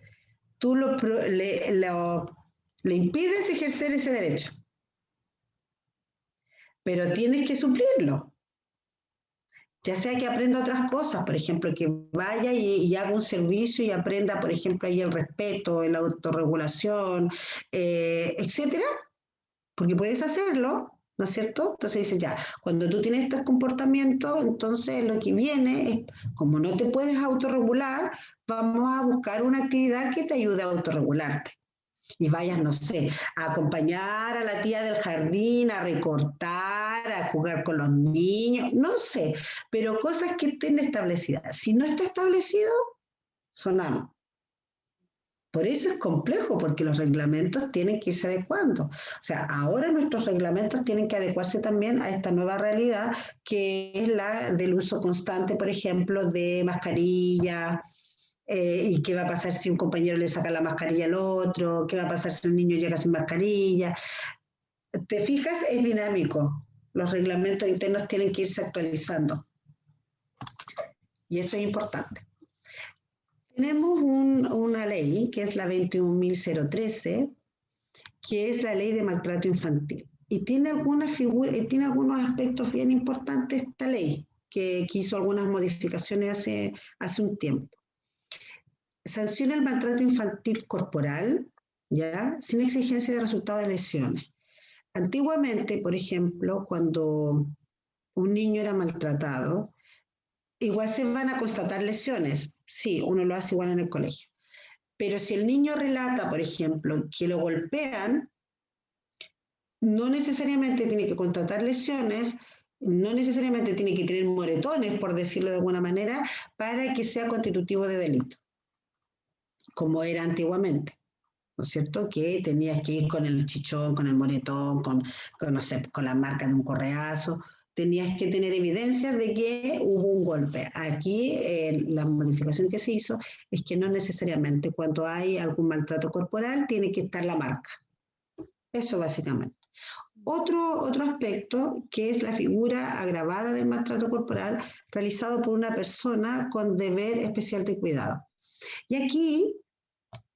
tú le impides ejercer ese derecho, pero tienes que suplirlo. Ya sea que aprenda otras cosas, por ejemplo, que vaya y haga un servicio y aprenda, por ejemplo, ahí el respeto, la autorregulación, etcétera, porque puedes hacerlo, ¿no es cierto? Entonces dices, ya, cuando tú tienes estos comportamientos, entonces lo que viene es, como no te puedes autorregular, vamos a buscar una actividad que te ayude a autorregularte. Y vayas, no sé, a acompañar a la tía del jardín, a recortar, a jugar con los niños, no sé, pero cosas que estén establecidas. Si no está establecido, sonamos. Por eso es complejo, porque los reglamentos tienen que irse adecuando. O sea, ahora nuestros reglamentos tienen que adecuarse también a esta nueva realidad, que es la del uso constante, por ejemplo, de mascarilla, y qué va a pasar si un compañero le saca la mascarilla al otro, qué va a pasar si un niño llega sin mascarilla. ¿Te fijas? Es dinámico. Los reglamentos internos tienen que irse actualizando y eso es importante. Tenemos una ley que es la 21.013, que es la ley de maltrato infantil. Y tiene tiene algunos aspectos bien importantes esta ley, que hizo algunas modificaciones hace un tiempo. Sanciona el maltrato infantil corporal, ¿ya? Sin exigencia de resultado de lesiones. Antiguamente, por ejemplo, cuando un niño era maltratado, igual se van a constatar lesiones. Sí, uno lo hace igual en el colegio. Pero si el niño relata, por ejemplo, que lo golpean, no necesariamente tiene que constatar lesiones, no necesariamente tiene que tener moretones, por decirlo de alguna manera, para que sea constitutivo de delito, como era antiguamente. ¿No es cierto? Que tenías que ir con el chichón, con el moretón, no sé, con la marca de un correazo, tenías que tener evidencias de que hubo un golpe. Aquí la modificación que se hizo es que no necesariamente cuando hay algún maltrato corporal tiene que estar la marca. Eso básicamente. Otro aspecto que es la figura agravada del maltrato corporal realizado por una persona con deber especial de cuidado. Y aquí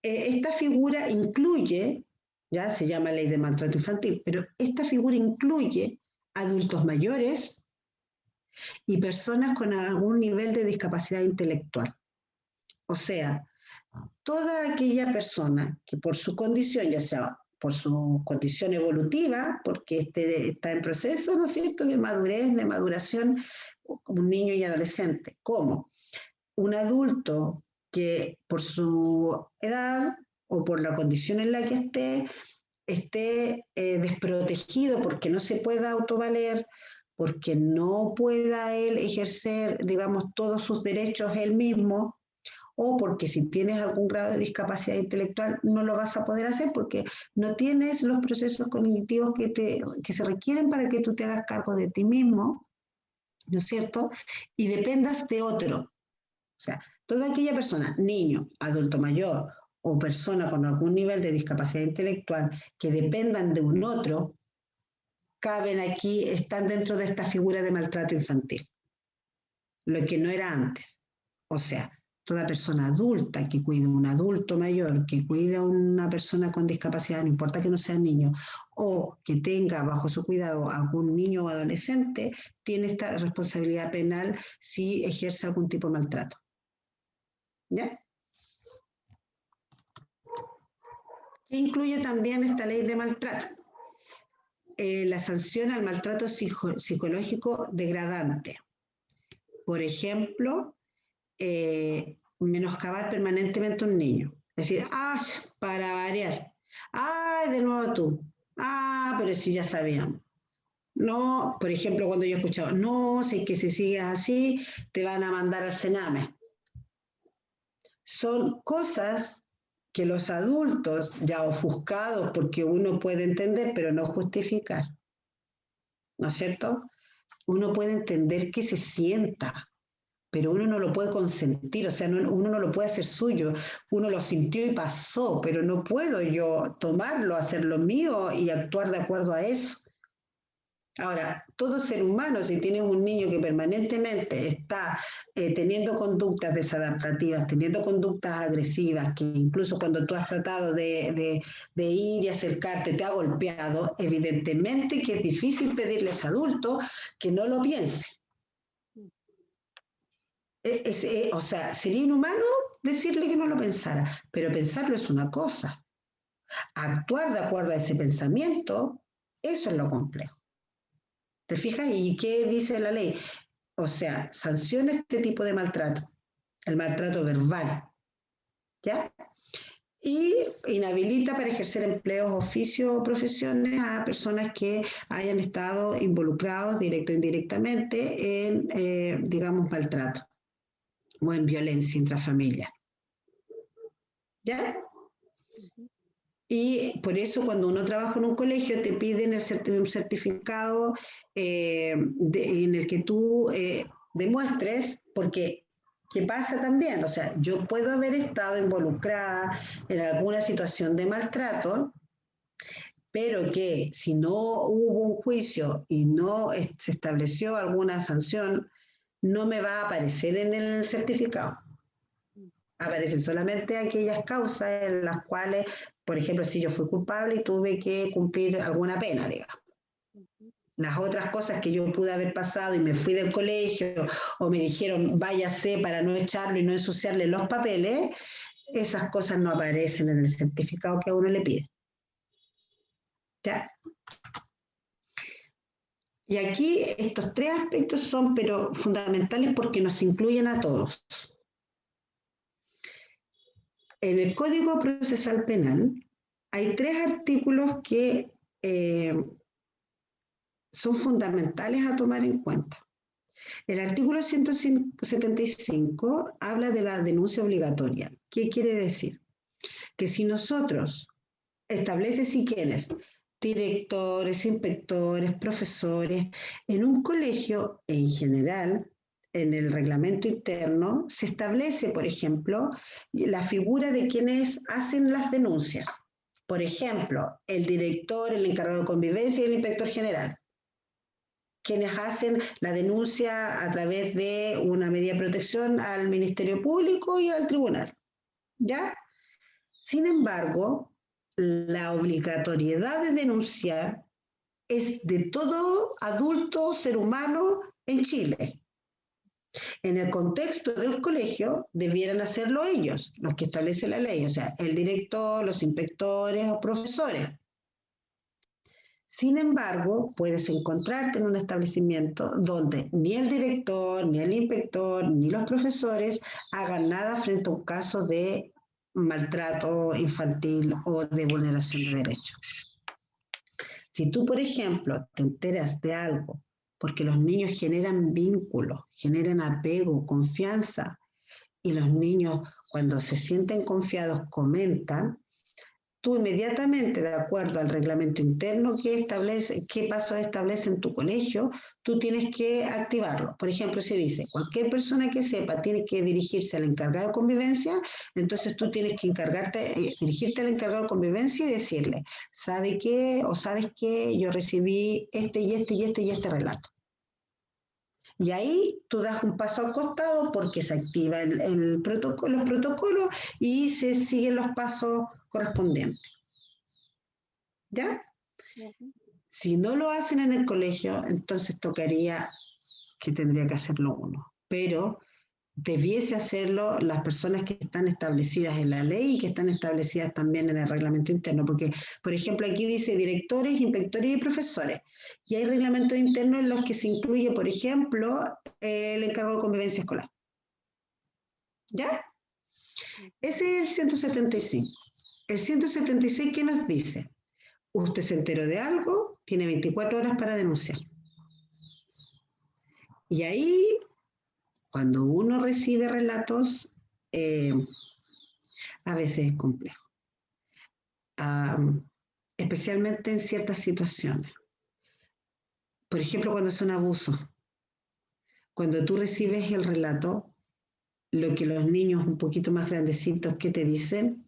esta figura incluye, ya se llama ley de maltrato infantil, pero esta figura incluye adultos mayores y personas con algún nivel de discapacidad intelectual. O sea, toda aquella persona que por su condición, ya sea por su condición evolutiva, porque está en proceso, ¿no es cierto?, de madurez, de maduración, como un niño y adolescente, como un adulto que por su edad o por la condición en la que esté desprotegido porque no se pueda autovaler, porque no pueda él ejercer, digamos, todos sus derechos él mismo, o porque si tienes algún grado de discapacidad intelectual no lo vas a poder hacer porque no tienes los procesos cognitivos que se requieren para que tú te hagas cargo de ti mismo, ¿no es cierto? Y dependas de otro. O sea, toda aquella persona, niño, adulto mayor o persona con algún nivel de discapacidad intelectual que dependan de un otro, caben aquí, están dentro de esta figura de maltrato infantil, lo que no era antes. O sea, Toda persona adulta que cuide a un adulto mayor, que cuide a una persona con discapacidad, no importa que no sea niño, o que tenga bajo su cuidado algún niño o adolescente, tiene esta responsabilidad penal si ejerce algún tipo de maltrato. ¿Ya? Que incluye también esta ley de maltrato. La sanción al maltrato psicológico degradante. Por ejemplo, menoscabar permanentemente a un niño. Es decir, para variar. De nuevo tú. Pero si ya sabíamos. No, por ejemplo, cuando yo he escuchado, no, si es que si sigues así, te van a mandar al Sename. Son cosas que los adultos, ya ofuscados, porque uno puede entender, pero no justificar, ¿no es cierto? Uno puede entender que se sienta, pero uno no lo puede consentir, o sea, uno no lo puede hacer suyo, uno lo sintió y pasó, pero no puedo yo tomarlo, hacerlo mío y actuar de acuerdo a eso. Ahora, todo ser humano, si tienes un niño que permanentemente está teniendo conductas desadaptativas, teniendo conductas agresivas, que incluso cuando tú has tratado de ir y acercarte te ha golpeado, evidentemente que es difícil pedirle a ese adulto que no lo piense. O sea, sería inhumano decirle que no lo pensara, pero pensarlo es una cosa. Actuar de acuerdo a ese pensamiento, eso es lo complejo. ¿Te fijas? ¿Y qué dice la ley? O sea, sanciona este tipo de maltrato, el maltrato verbal, ¿ya? Y inhabilita para ejercer empleos, oficios o profesiones a personas que hayan estado involucrados directo o indirectamente en, digamos, maltrato o en violencia intrafamiliar. ¿Ya? Y por eso cuando uno trabaja en un colegio te piden un certificado en el que tú demuestres, porque ¿qué pasa también? O sea, yo puedo haber estado involucrada en alguna situación de maltrato, pero que si no hubo un juicio y no se estableció alguna sanción, no me va a aparecer en el certificado. Aparecen solamente aquellas causas en las cuales, por ejemplo, si yo fui culpable y tuve que cumplir alguna pena, digamos. Las otras cosas que yo pude haber pasado y me fui del colegio o me dijeron váyase para no echarlo y no ensuciarle los papeles, esas cosas no aparecen en el certificado que a uno le pide. ¿Ya? Y aquí estos tres aspectos son pero fundamentales porque nos incluyen a todos. En el Código Procesal Penal hay tres artículos que son fundamentales a tomar en cuenta. El artículo 175 habla de la denuncia obligatoria. ¿Qué quiere decir? Que si nosotros establece si quienes, directores, inspectores, profesores, en un colegio en general, en el reglamento interno, se establece, por ejemplo, la figura de quienes hacen las denuncias. Por ejemplo, el director, el encargado de convivencia y el inspector general, quienes hacen la denuncia a través de una medida de protección al Ministerio Público y al tribunal. ¿Ya? Sin embargo, la obligatoriedad de denunciar es de todo adulto ser humano en Chile. En el contexto del colegio, debieran hacerlo ellos, los que establece la ley, o sea, el director, los inspectores o profesores. Sin embargo, puedes encontrarte en un establecimiento donde ni el director, ni el inspector, ni los profesores hagan nada frente a un caso de maltrato infantil o de vulneración de derechos. Si tú, por ejemplo, te enteras de algo, porque los niños generan vínculos, generan apego, confianza, y los niños cuando se sienten confiados comentan, tú inmediatamente, de acuerdo al reglamento interno que establece, qué pasos establece en tu colegio, tú tienes que activarlo. Por ejemplo, si dice, cualquier persona que sepa tiene que dirigirse al encargado de convivencia, entonces tú tienes que dirigirte al encargado de convivencia y decirle, ¿sabe qué? O ¿sabes qué? Yo recibí este y este y este y este relato. Y ahí tú das un paso al costado porque se activa los protocolos y se siguen los pasos correspondientes. ¿Ya? Ujú. Si no lo hacen en el colegio, entonces tocaría que tendría que hacerlo uno. Pero debiese hacerlo las personas que están establecidas en la ley y que están establecidas también en el reglamento interno, porque, por ejemplo, aquí dice directores, inspectores y profesores, y hay reglamentos internos en los que se incluye, por ejemplo, el encargo de convivencia escolar. ¿Ya? Ese es el 175. El 176, ¿qué nos dice? Usted se enteró de algo, tiene 24 horas para denunciar. Y ahí, cuando uno recibe relatos, a veces es complejo. Especialmente en ciertas situaciones. Por ejemplo, cuando es un abuso. Cuando tú recibes el relato, lo que los niños un poquito más grandecitos que te dicen,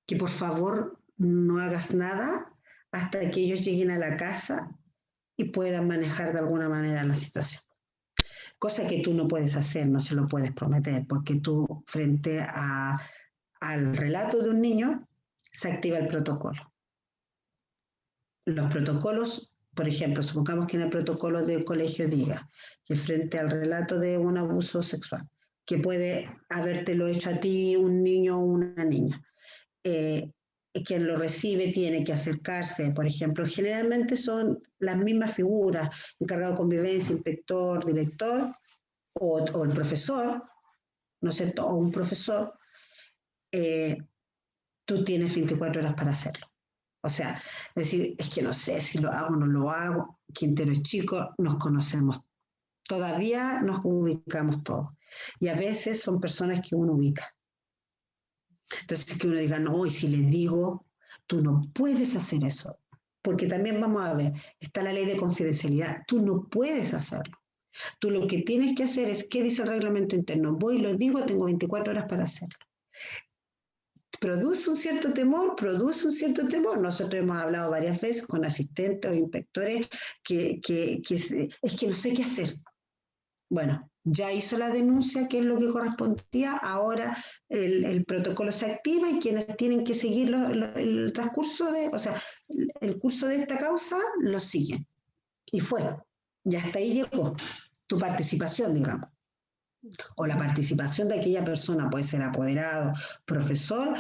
que por favor no hagas nada hasta que ellos lleguen a la casa y puedan manejar de alguna manera la situación. Cosa que tú no puedes hacer, no se lo puedes prometer, porque tú frente al relato de un niño se activa el protocolo. Los protocolos, por ejemplo, supongamos que en el protocolo del colegio diga que frente al relato de un abuso sexual, que puede habértelo hecho a ti un niño o una niña, quien lo recibe tiene que acercarse, por ejemplo, generalmente son las mismas figuras, encargado de convivencia, inspector, director o el profesor, ¿no es cierto? O un profesor, tú tienes 24 horas para hacerlo. O sea, decir, es que no sé si lo hago o no lo hago. Quintero es chico, nos conocemos. Todavía nos ubicamos todos. Y a veces son personas que uno ubica. Entonces que uno diga, no, y si les digo, tú no puedes hacer eso. Porque también vamos a ver, está la ley de confidencialidad. Tú no puedes hacerlo. Tú lo que tienes que hacer es, ¿qué dice el reglamento interno? Voy y lo digo, tengo 24 horas para hacerlo. Produce un cierto temor. Nosotros hemos hablado varias veces con asistentes o inspectores que es que no sé qué hacer. Bueno, ya hizo la denuncia, que es lo que correspondía, ahora el protocolo se activa y quienes tienen que seguir el transcurso el curso de esta causa, lo siguen. Y y hasta ahí llegó tu participación, digamos. O la participación de aquella persona, puede ser apoderado, profesor,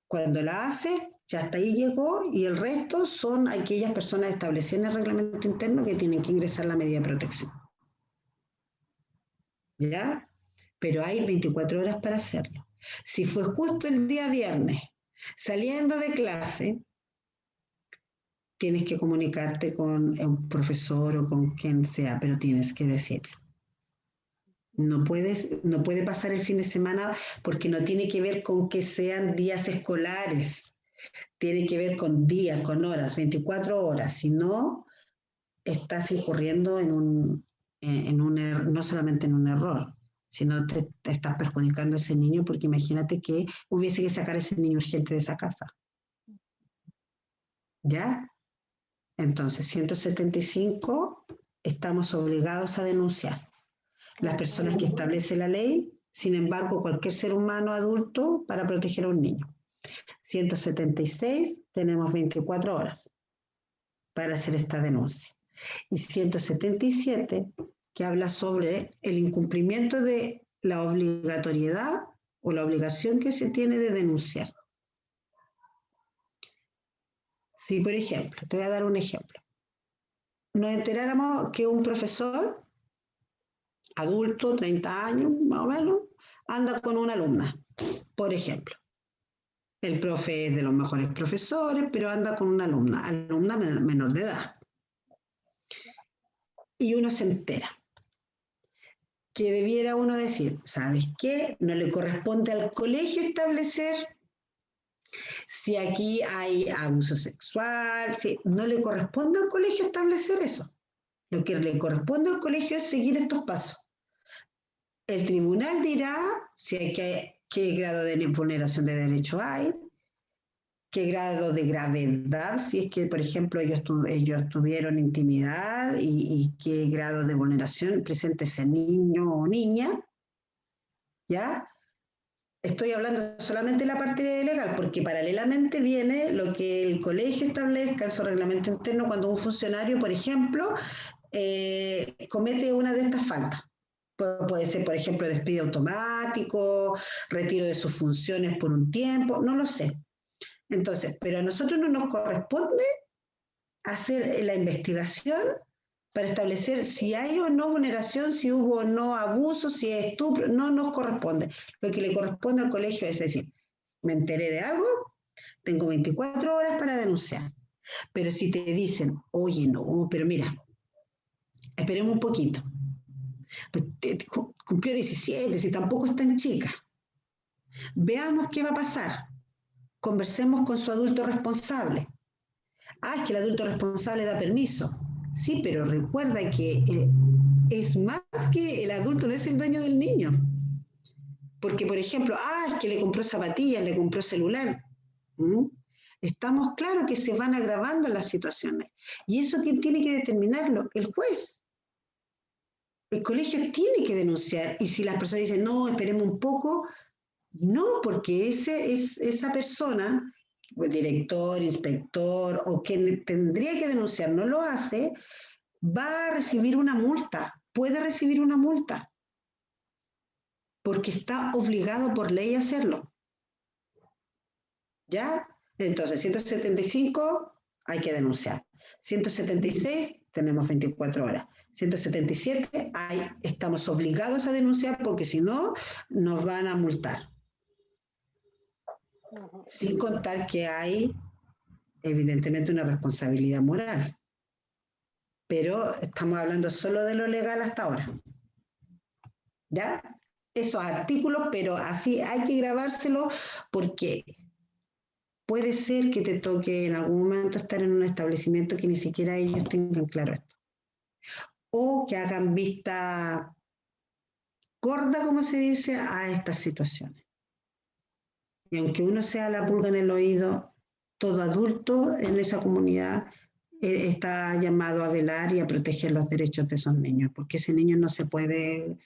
cuando la hace, ya hasta ahí llegó y el resto son aquellas personas establecidas en el reglamento interno que tienen que ingresar la medida de protección. ¿Ya? Pero hay 24 horas para hacerlo. Si fue justo el día viernes, saliendo de clase, tienes que comunicarte con un profesor o con quien sea, pero tienes que decirlo. No puede pasar el fin de semana porque no tiene que ver con que sean días escolares, tiene que ver con días, con horas, 24 horas, si no, estás incurriendo no solamente en un error, sino te estás perjudicando a ese niño porque imagínate que hubiese que sacar a ese niño urgente de esa casa. ¿Ya? Entonces, 175, estamos obligados a denunciar. Las personas que establece la ley, sin embargo, cualquier ser humano adulto para proteger a un niño. 176, tenemos 24 horas para hacer esta denuncia. Y 177, que habla sobre el incumplimiento de la obligatoriedad o la obligación que se tiene de denunciar. Si, por ejemplo, te voy a dar un ejemplo. Nos enteráramos que un profesor adulto, 30 años más o menos, anda con una alumna, por ejemplo. El profe es de los mejores profesores, pero anda con una alumna menor de edad. Y uno se entera. Que debiera uno decir, ¿sabes qué? No le corresponde al colegio establecer si aquí hay abuso sexual, si no le corresponde al colegio establecer eso. Lo que le corresponde al colegio es seguir estos pasos. El tribunal dirá si hay qué grado de vulneración de derecho hay, qué grado de gravedad, si es que, por ejemplo, ellos tuvieron intimidad y qué grado de vulneración presenta ese niño o niña, ¿ya? Estoy hablando solamente de la parte legal, porque paralelamente viene lo que el colegio establezca en su reglamento interno cuando un funcionario, por ejemplo, comete una de estas faltas. Puede ser, por ejemplo, despido automático, retiro de sus funciones por un tiempo, no lo sé. Entonces, pero a nosotros no nos corresponde hacer la investigación para establecer si hay o no vulneración, si hubo o no abuso, si es estupro, no nos corresponde. Lo que le corresponde al colegio es decir, me enteré de algo, tengo 24 horas para denunciar. Pero si te dicen, oye, no, pero mira, esperemos un poquito. Pues cumplió 17, si tampoco es tan chica. Veamos qué va a pasar. Conversemos con su adulto responsable. Ah, es que el adulto responsable da permiso. Sí, pero recuerda que es más que el adulto, no es el dueño del niño. Porque, por ejemplo, es que le compró zapatillas, le compró celular. ¿Mm? Estamos claros que se van agravando las situaciones. ¿Y eso quién tiene que determinarlo? El juez. El colegio tiene que denunciar. Y si las personas dicen, no, esperemos un poco, no, porque esa persona, el director, inspector o quien tendría que denunciar, no lo hace, va a recibir una multa, puede recibir una multa, porque está obligado por ley a hacerlo. ¿Ya? Entonces, 175 hay que denunciar. 176 tenemos 24 horas. 177 estamos obligados a denunciar porque si no, nos van a multar. Sin contar que hay, evidentemente, una responsabilidad moral. Pero estamos hablando solo de lo legal hasta ahora. ¿Ya? Esos artículos, pero así hay que grabárselo porque puede ser que te toque en algún momento estar en un establecimiento que ni siquiera ellos tengan claro esto. O que hagan vista gorda, como se dice, a estas situaciones. Y aunque uno sea la pulga en el oído, todo adulto en esa comunidad está llamado a velar y a proteger los derechos de esos niños, porque ese niño no se puede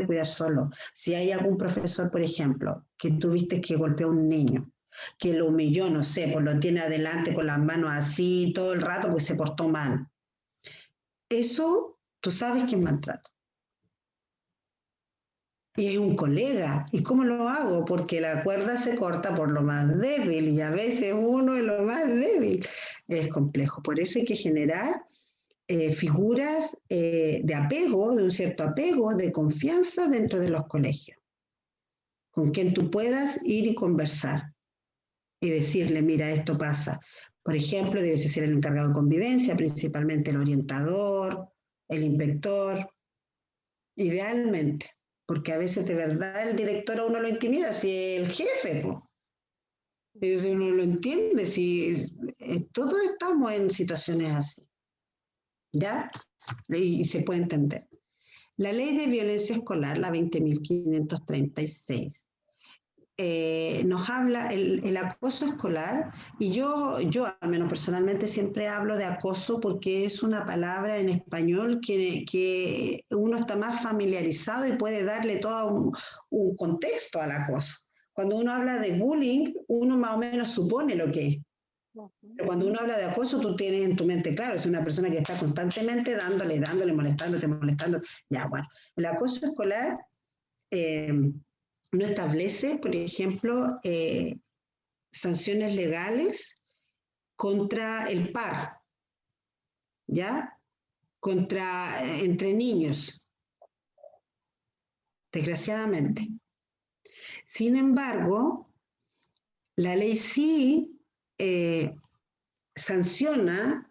cuidar solo. Si hay algún profesor, por ejemplo, que tuviste que golpeó a un niño, que lo humilló, no sé, pues lo tiene adelante con las manos así todo el rato porque se portó mal. Eso tú sabes que es maltrato. Y es un colega. ¿Y cómo lo hago? Porque la cuerda se corta por lo más débil y a veces uno es lo más débil. Es complejo. Por eso hay que generar figuras de apego, de un cierto apego, de confianza dentro de los colegios, con quien tú puedas ir y conversar y decirle, mira, esto pasa. Por ejemplo, debe ser el encargado de convivencia, principalmente el orientador, el inspector, idealmente, porque a veces de verdad el director a uno lo intimida, si es el jefe, pues. Uno lo entiende, si todos estamos en situaciones así, ¿ya? Y se puede entender. La ley de violencia escolar, la 20.536, nos habla el acoso escolar, y yo al menos personalmente siempre hablo de acoso porque es una palabra en español que uno está más familiarizado y puede darle todo un contexto al acoso. Cuando uno habla de bullying, uno más o menos supone lo que es. Pero cuando uno habla de acoso, tú tienes en tu mente, claro, es una persona que está constantemente dándole, molestándote. Ya, bueno, el acoso escolar no establece, por ejemplo, sanciones legales contra el par, ¿ya? Entre niños, desgraciadamente. Sin embargo, la ley sí sanciona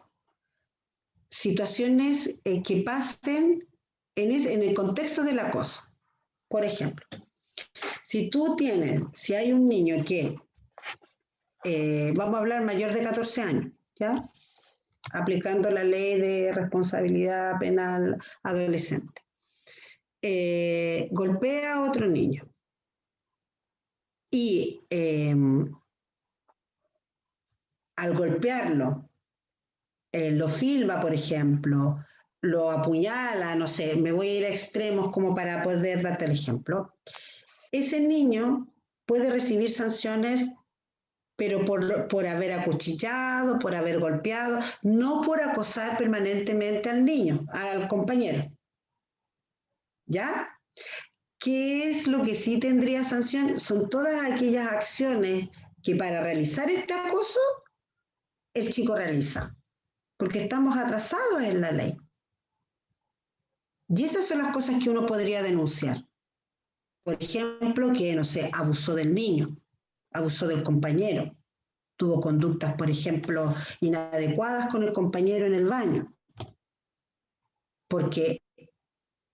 situaciones que pasen en el contexto del acoso. Por ejemplo, si hay un niño que, vamos a hablar mayor de 14 años, ¿ya? Aplicando la ley de responsabilidad penal adolescente, golpea a otro niño y al golpearlo, lo filma, por ejemplo, lo apuñala, no sé, me voy a ir a extremos como para poder darte el ejemplo, ese niño puede recibir sanciones, pero por haber acuchillado, por haber golpeado, no por acosar permanentemente al niño, al compañero. ¿Ya? ¿Qué es lo que sí tendría sanción? Son todas aquellas acciones que para realizar este acoso el chico realiza, porque estamos atrasados en la ley. Y esas son las cosas que uno podría denunciar. Por ejemplo, que, no sé, abusó del niño, abusó del compañero, tuvo conductas, por ejemplo, inadecuadas con el compañero en el baño. Porque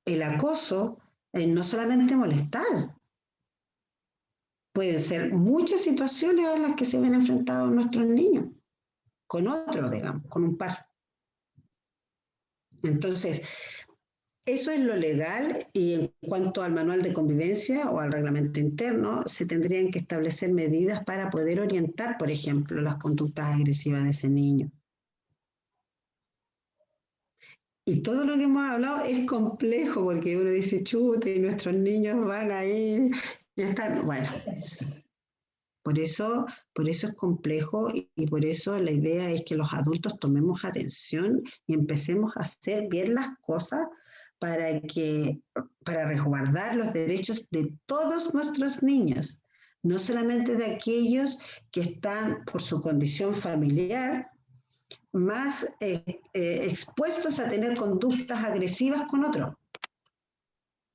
el acoso es no solamente molestar, pueden ser muchas situaciones a las que se ven enfrentados nuestros niños, con otro, digamos, con un par. Entonces, eso es lo legal y en cuanto al manual de convivencia o al reglamento interno, se tendrían que establecer medidas para poder orientar, por ejemplo, las conductas agresivas de ese niño. Y todo lo que hemos hablado es complejo porque uno dice, chute, y nuestros niños van ahí y están, bueno, sí. Por eso es complejo y por eso la idea es que los adultos tomemos atención y empecemos a hacer bien las cosas para resguardar los derechos de todos nuestros niños, no solamente de aquellos que están por su condición familiar más expuestos a tener conductas agresivas con otros,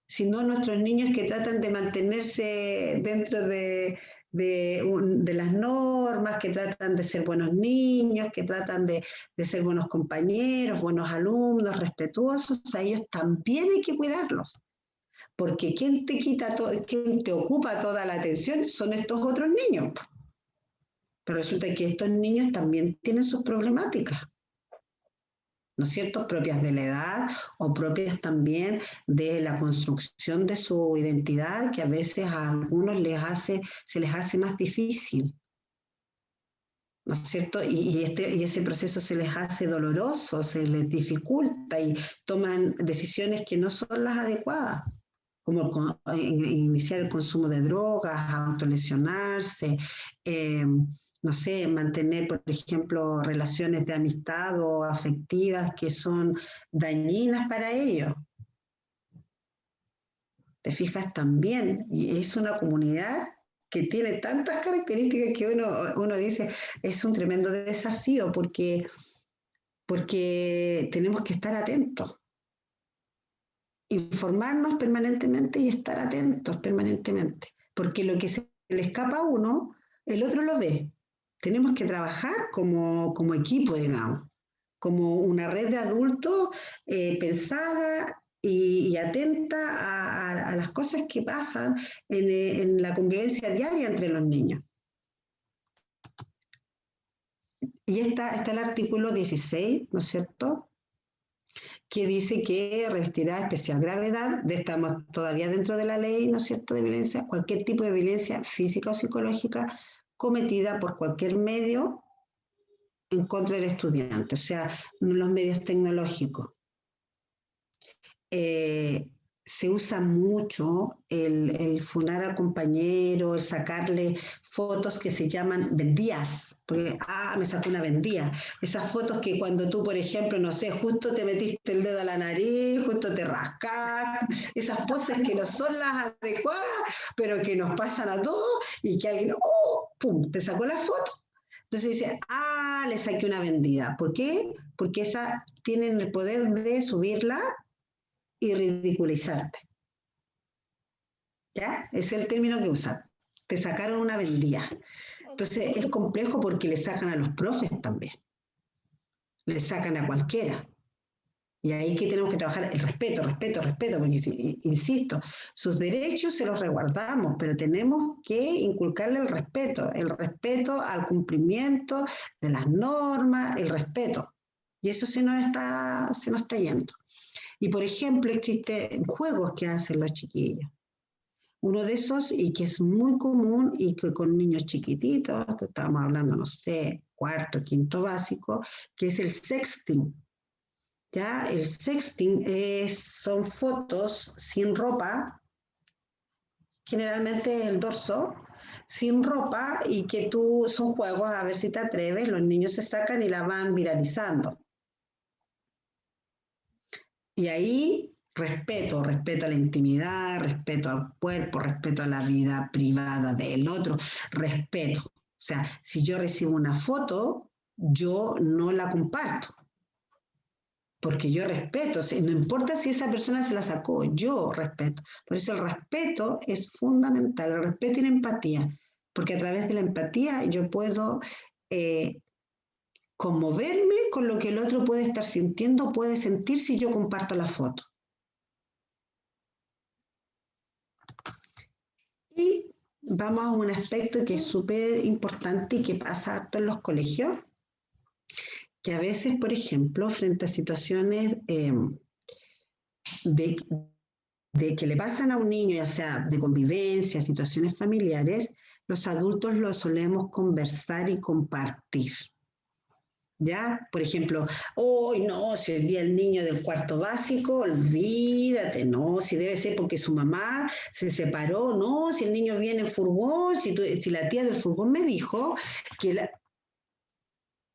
sino nuestros niños que tratan de mantenerse dentro de las normas, que tratan de ser buenos niños, que tratan de ser buenos compañeros, buenos alumnos, respetuosos, a ellos también hay que cuidarlos, porque quien te ocupa toda la atención son estos otros niños. Pero resulta que estos niños también tienen sus problemáticas, ¿no es cierto?, propias de la edad o propias también de la construcción de su identidad, que a veces a algunos se les hace más difícil, ¿no es cierto? Y ese proceso se les hace doloroso, se les dificulta y toman decisiones que no son las adecuadas, como iniciar el consumo de drogas, autolesionarse, no sé, mantener, por ejemplo, relaciones de amistad o afectivas que son dañinas para ellos. Te fijas también, y es una comunidad que tiene tantas características que uno dice, es un tremendo desafío porque tenemos que estar atentos, informarnos permanentemente y estar atentos permanentemente, porque lo que se le escapa a uno, el otro lo ve. Tenemos que trabajar como equipo, digamos, como una red de adultos pensada y atenta a las cosas que pasan en la convivencia diaria entre los niños. Y está el artículo 16, ¿no es cierto?, que dice que revestirá especial gravedad, estamos todavía dentro de la ley, ¿no es cierto?, de violencia, cualquier tipo de violencia física o psicológica cometida por cualquier medio en contra del estudiante, o sea, los medios tecnológicos. Se usa mucho el funar al compañero, el sacarle fotos que se llaman vendías, porque, me sacó una vendía. Esas fotos que cuando tú, por ejemplo, no sé, justo te metiste el dedo a la nariz, justo te rascas, esas poses que no son las adecuadas, pero que nos pasan a todos y que alguien, pum, te sacó la foto. Entonces dice, le saqué una vendida. ¿Por qué? Porque esas tienen el poder de subirla y ridiculizarte. ¿Ya? Es el término que usan. Te sacaron una vendida. Entonces es complejo porque le sacan a los profes también. Le sacan a cualquiera. Y ahí que tenemos que trabajar el respeto, porque insisto, sus derechos se los resguardamos, pero tenemos que inculcarle el respeto al cumplimiento de las normas, el respeto. Y eso se nos está yendo. Y por ejemplo, existen juegos que hacen los chiquillos. Uno de esos, y que es muy común, y que con niños chiquititos, que estábamos hablando, no sé, cuarto, quinto básico, que es el sexting. ¿Ya? El sexting son fotos sin ropa, generalmente el dorso, sin ropa, y que son juegos a ver si te atreves, los niños se sacan y la van viralizando. Y ahí respeto a la intimidad, respeto al cuerpo, respeto a la vida privada del otro, respeto. O sea, si yo recibo una foto, yo no la comparto, porque yo respeto, no importa si esa persona se la sacó, yo respeto. Por eso el respeto es fundamental, el respeto y la empatía, porque a través de la empatía yo puedo conmoverme con lo que el otro puede estar sintiendo, puede sentir si yo comparto la foto. Y vamos a un aspecto que es súper importante y que pasa harto en los colegios, que a veces, por ejemplo, frente a situaciones de, de que le pasan a un niño, ya sea de convivencia, situaciones familiares, los adultos lo solemos conversar y compartir. ¿Ya? Por ejemplo, hoy no, si el día el niño del cuarto básico, olvídate, no, si debe ser porque su mamá se separó, no, si el niño viene en furgón, si la tía del furgón me dijo que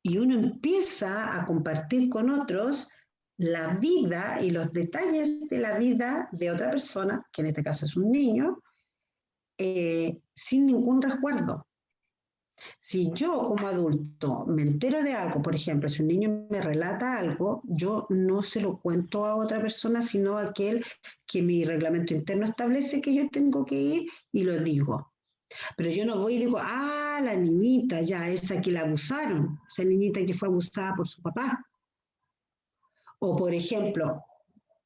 y uno empieza a compartir con otros la vida y los detalles de la vida de otra persona, que en este caso es un niño, sin ningún resguardo. Si yo como adulto me entero de algo, por ejemplo, si un niño me relata algo, yo no se lo cuento a otra persona, sino a aquel que mi reglamento interno establece que yo tengo que ir y lo digo. Pero yo no voy y digo, ah, la niñita ya, esa que la abusaron, esa niñita que fue abusada por su papá. O por ejemplo,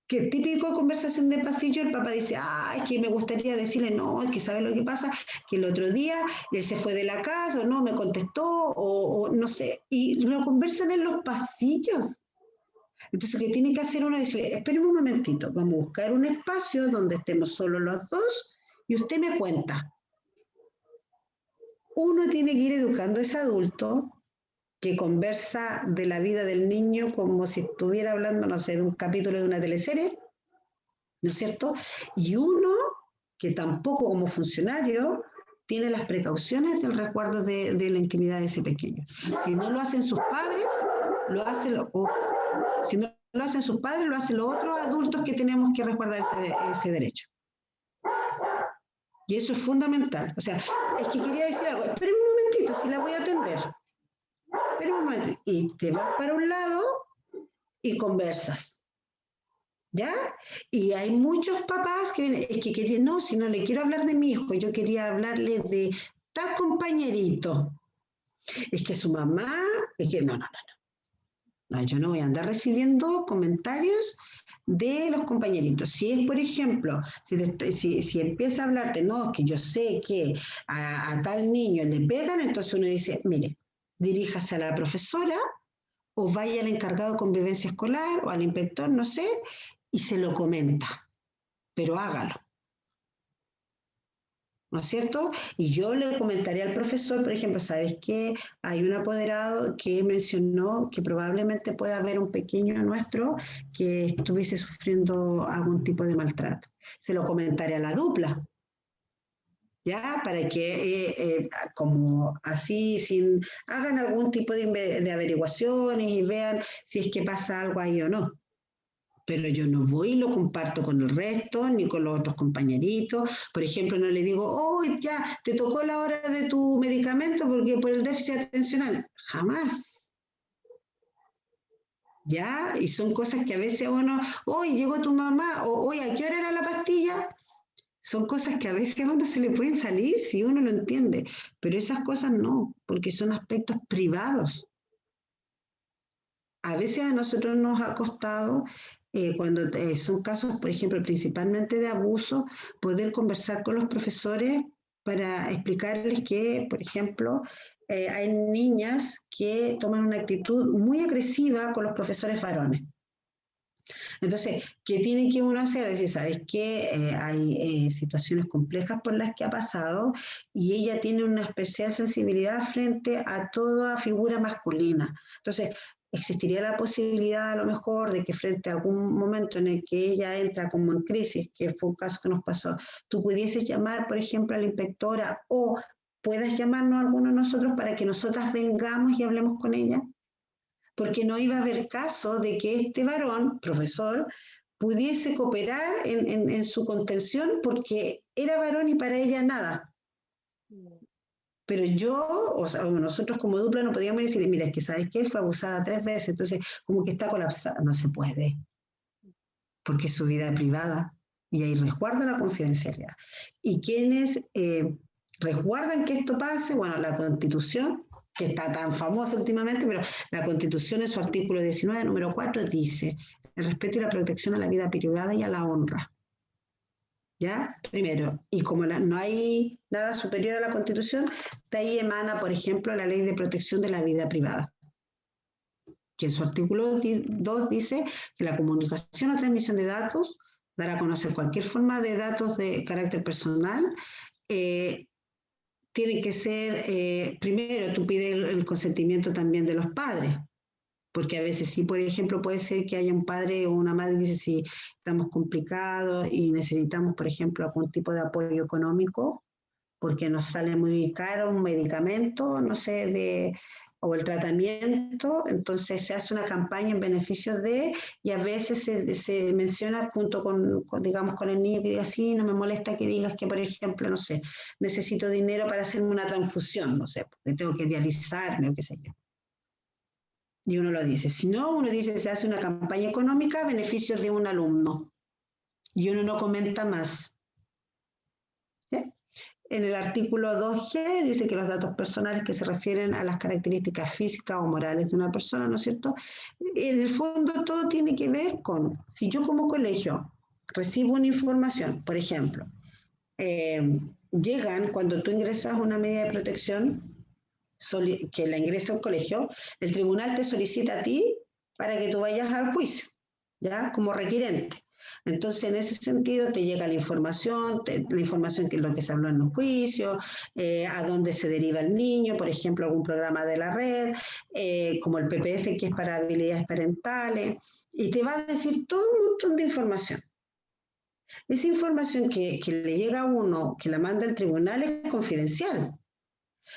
que típico conversación de pasillo, el papá dice, ah, es que me gustaría decirle, no, es que sabe lo que pasa, que el otro día él se fue de la casa, o no me contestó, o no sé, y lo conversan en los pasillos. Entonces, ¿qué tiene que hacer uno? Decirle, espéreme un momentito, vamos a buscar un espacio donde estemos solo los dos y usted me cuenta. Uno tiene que ir educando a ese adulto que conversa de la vida del niño como si estuviera hablando, no sé, de un capítulo de una teleserie, ¿no es cierto? Y uno que tampoco como funcionario tiene las precauciones del resguardo de la intimidad de ese pequeño. Si no lo hacen sus padres, lo hacen si no lo hacen sus padres, lo hacen los otros adultos que tenemos que resguardar ese derecho. Y eso es fundamental. O sea, es que quería decir algo, esperen un momentito, si la voy a atender. Esperen un momentito. Y te vas para un lado y conversas. ¿Ya? Y hay muchos papás que vienen, es que querían, no, si no le quiero hablar de mi hijo, yo quería hablarle de tal compañerito. Es que su mamá, es que no, yo no voy a andar recibiendo comentarios de los compañeritos. Si es, por ejemplo, si empieza a hablarte, no, es que yo sé que a tal niño le pegan, entonces uno dice, mire, diríjase a la profesora o vaya al encargado de convivencia escolar o al inspector, no sé, y se lo comenta, pero hágalo. ¿No es cierto? Y yo le comentaría al profesor, por ejemplo, ¿sabes qué? Hay un apoderado que mencionó que probablemente pueda haber un pequeño nuestro que estuviese sufriendo algún tipo de maltrato. Se lo comentaré a la dupla, ¿ya? Para que, como así, hagan algún tipo de averiguaciones y vean si es que pasa algo ahí o no. Pero yo no voy y lo comparto con el resto, ni con los otros compañeritos. Por ejemplo, no le digo, oh, ya, te tocó la hora de tu medicamento porque por el déficit atencional. Jamás. ¿Ya? Y son cosas que a veces uno, hoy llegó tu mamá, o hoy, ¿a qué hora era la pastilla? Son cosas que a veces a uno se le pueden salir si uno lo entiende, pero esas cosas no, porque son aspectos privados. A veces a nosotros nos ha costado, cuando son casos, por ejemplo, principalmente de abuso, poder conversar con los profesores para explicarles que, por ejemplo, hay niñas que toman una actitud muy agresiva con los profesores varones. Entonces, ¿qué tiene que uno hacer? Es decir, ¿sabes qué? Hay situaciones complejas por las que ha pasado y ella tiene una especial sensibilidad frente a toda figura masculina. Entonces, existiría la posibilidad a lo mejor de que frente a algún momento en el que ella entra como en crisis, que fue un caso que nos pasó, tú pudieses llamar, por ejemplo, a la inspectora o puedas llamarnos a alguno de nosotros para que nosotras vengamos y hablemos con ella, porque no iba a haber caso de que este varón, profesor, pudiese cooperar en su contención porque era varón y para ella nada. Pero yo, o sea, nosotros como dupla no podíamos decir, mira, es que sabes qué, fue abusada 3 veces, entonces como que está colapsada, no se puede, porque es su vida privada y ahí resguarda la confidencialidad. ¿Y quienes resguardan que esto pase? Bueno, la Constitución, que está tan famosa últimamente, pero la Constitución en su artículo 19, número 4, dice el respeto y la protección a la vida privada y a la honra. ¿Ya? Primero, y como no hay nada superior a la Constitución, de ahí emana, por ejemplo, la Ley de Protección de la Vida Privada, que en su artículo 2 dice que la comunicación o transmisión de datos, dar a conocer cualquier forma de datos de carácter personal, tiene que ser, primero, tú pides el consentimiento también de los padres, porque a veces sí, por ejemplo, puede ser que haya un padre o una madre que dice si estamos complicados y necesitamos, por ejemplo, algún tipo de apoyo económico, porque nos sale muy caro un medicamento, no sé, o el tratamiento, entonces se hace una campaña en beneficio de, y a veces se menciona junto digamos, con el niño que diga, sí, no me molesta que digas que, por ejemplo, no sé, necesito dinero para hacerme una transfusión, no sé, porque tengo que dializarme o qué sé yo. Y uno lo dice. Si no, uno dice, se hace una campaña económica a beneficio de un alumno. Y uno no comenta más. ¿Sí? En el artículo 2G dice que los datos personales que se refieren a las características físicas o morales de una persona, ¿no es cierto? En el fondo todo tiene que ver con, si yo como colegio recibo una información, por ejemplo, llegan cuando tú ingresas una medida de protección, que la ingresa al colegio, el tribunal te solicita a ti para que tú vayas al juicio, ¿ya? Como requirente. Entonces, en ese sentido, te llega la información que es lo que se habló en los juicios, a dónde se deriva el niño, por ejemplo, algún programa de la red, como el PPF, que es para habilidades parentales, y te va a decir todo un montón de información. Esa información que le llega a uno, que la manda el tribunal, es confidencial.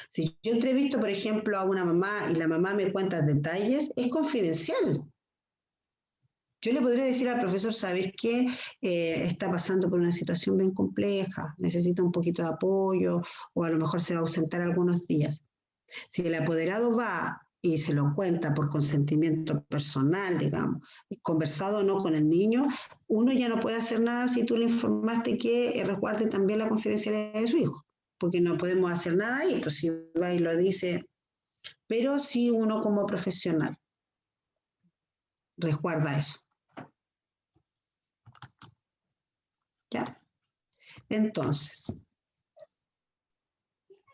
Si yo entrevisto, por ejemplo, a una mamá y la mamá me cuenta detalles, es confidencial. Yo le podría decir al profesor, ¿sabes qué? Está pasando por una situación bien compleja, necesita un poquito de apoyo o a lo mejor se va a ausentar algunos días. Si el apoderado va y se lo cuenta por consentimiento personal, digamos, conversado o no con el niño, uno ya no puede hacer nada si tú le informaste que resguarde también la confidencialidad de su hijo, porque no podemos hacer nada ahí, pues si va y lo dice, pero sí uno como profesional resguarda eso. ¿Ya? Entonces,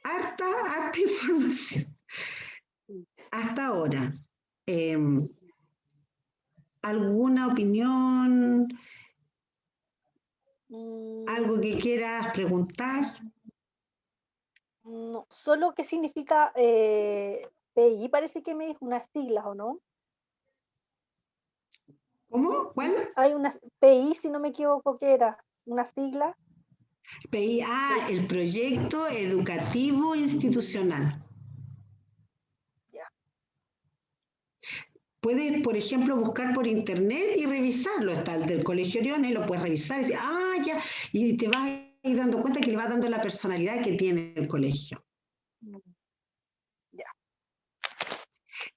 harta información. Hasta ahora, ¿alguna opinión? ¿Algo que quieras preguntar? No, solo qué significa PI, parece que me dijo unas siglas, ¿o no? ¿Cómo? ¿Cuál? Hay unas PI, si no me equivoco, que era una sigla. PI, el Proyecto Educativo Institucional. Ya. Puedes, por ejemplo, buscar por internet y revisarlo. Está el del Colegio Oriones, lo puedes revisar y decir, ya, y te vas a ir dando cuenta que le va dando la personalidad que tiene el colegio. Ya.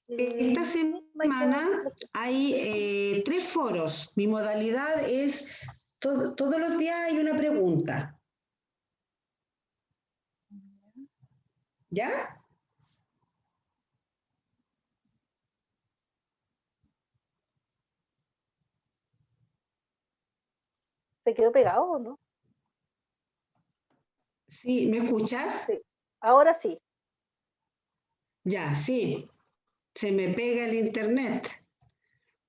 Esta semana hay 3 foros. Mi modalidad es, todos los días hay una pregunta. ¿Ya? ¿Se quedó pegado o no? Sí, ¿me escuchas? Sí. Ahora sí. Ya, sí. Se me pega el internet.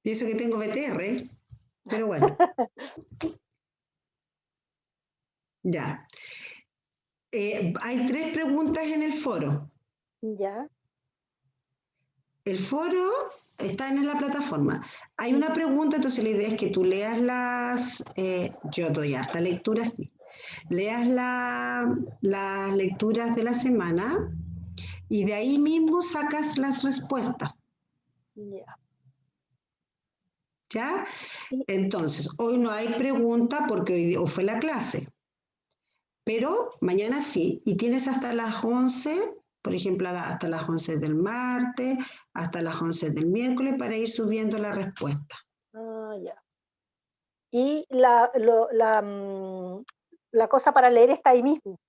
Y eso que tengo BTR. Pero bueno. Ya. Hay 3 preguntas en el foro. Ya. El foro está en la plataforma. Hay una pregunta, entonces la idea es que tú leas yo doy harta lectura, sí. Leas las lecturas de la semana y de ahí mismo sacas las respuestas. Ya. ¿Ya? Entonces, hoy no hay pregunta porque hoy fue la clase, pero mañana sí, y tienes hasta las 11, por ejemplo, hasta las 11 del martes, hasta las 11 del miércoles para ir subiendo la respuesta. Ah, ya. Y la cosa para leer está ahí mismo.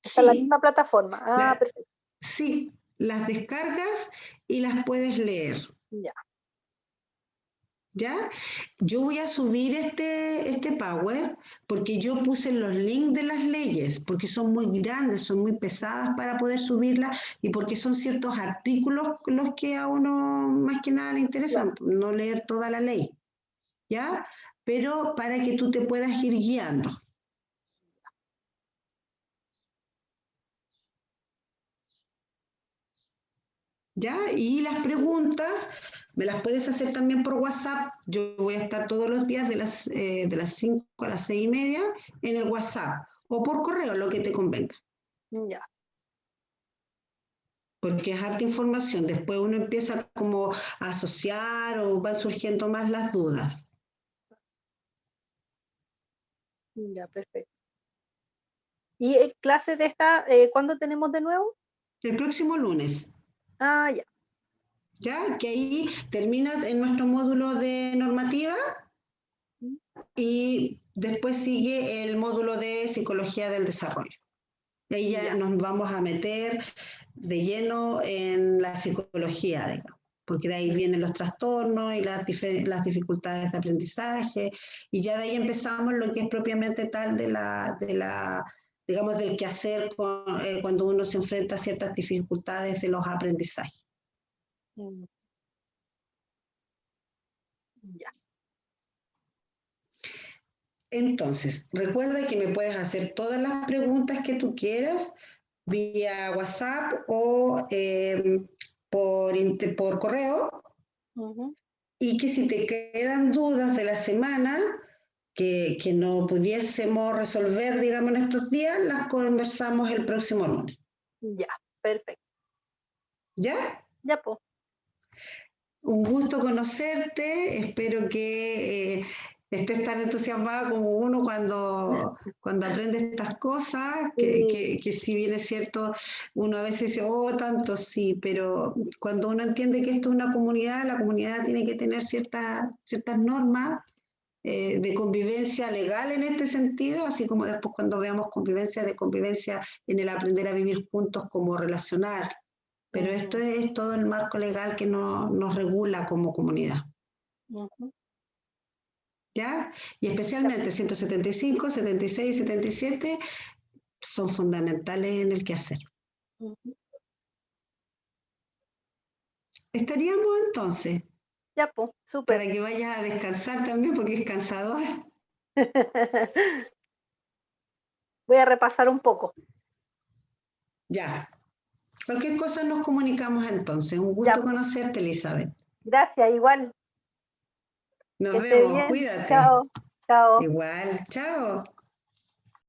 Está en la Sí, misma plataforma. Ah, perfecto. sí, las descargas y las puedes leer. Ya. ¿Ya? Yo voy a subir este Power porque yo puse los links de las leyes, porque son muy grandes, son muy pesadas para poder subirlas y porque son ciertos artículos los que a uno más que nada le interesan, Claro. no leer toda la ley, ¿ya? Pero para que tú te puedas ir guiando. ¿Ya? Y las preguntas me las puedes hacer también por WhatsApp. Yo voy a estar todos los días de las 5 a las 6:30 en el WhatsApp o por correo, lo que te convenga. Ya. Porque es harta información. Después uno empieza como a asociar o van surgiendo más las dudas. Ya, perfecto. ¿Y clases de esta, cuándo tenemos de nuevo? El próximo lunes, Ah, ya. ¿ya? Que ahí termina en nuestro módulo de normativa y después sigue el módulo de psicología del desarrollo. Y ahí ya nos vamos a meter de lleno en la psicología, digamos, porque de ahí vienen los trastornos y las dificultades de aprendizaje, y ya de ahí empezamos lo que es propiamente tal digamos, del quehacer cuando uno se enfrenta a ciertas dificultades en los aprendizajes. Mm. Ya. Entonces, recuerda que me puedes hacer todas las preguntas que tú quieras vía WhatsApp o por correo, y que si te quedan dudas de la semana que no pudiésemos resolver, digamos, en estos días, las conversamos el próximo lunes. Ya, perfecto. ¿Ya? Ya, pues. Un gusto conocerte, espero que estés tan entusiasmada como uno cuando aprende estas cosas, que si bien es cierto, uno a veces dice, oh, tanto sí, pero cuando uno entiende que esto es una comunidad, la comunidad tiene que tener ciertas normas de convivencia legal en este sentido, así como después cuando veamos de convivencia en el aprender a vivir juntos, como relacionar. Pero esto es todo el marco legal que nos regula como comunidad. ¿Ya? Y especialmente 175, 76 y 77 son fundamentales en el quehacer. Estaríamos entonces, Ya, pues, súper. para que vayas a descansar también, porque es cansador. Voy a repasar un poco. Ya. Cualquier cosa nos comunicamos entonces. Un Ya, gusto pues. conocerte, Elizabeth. Gracias, igual. Nos Que esté vemos, bien. cuídate. Chao. Chao. Igual, chao.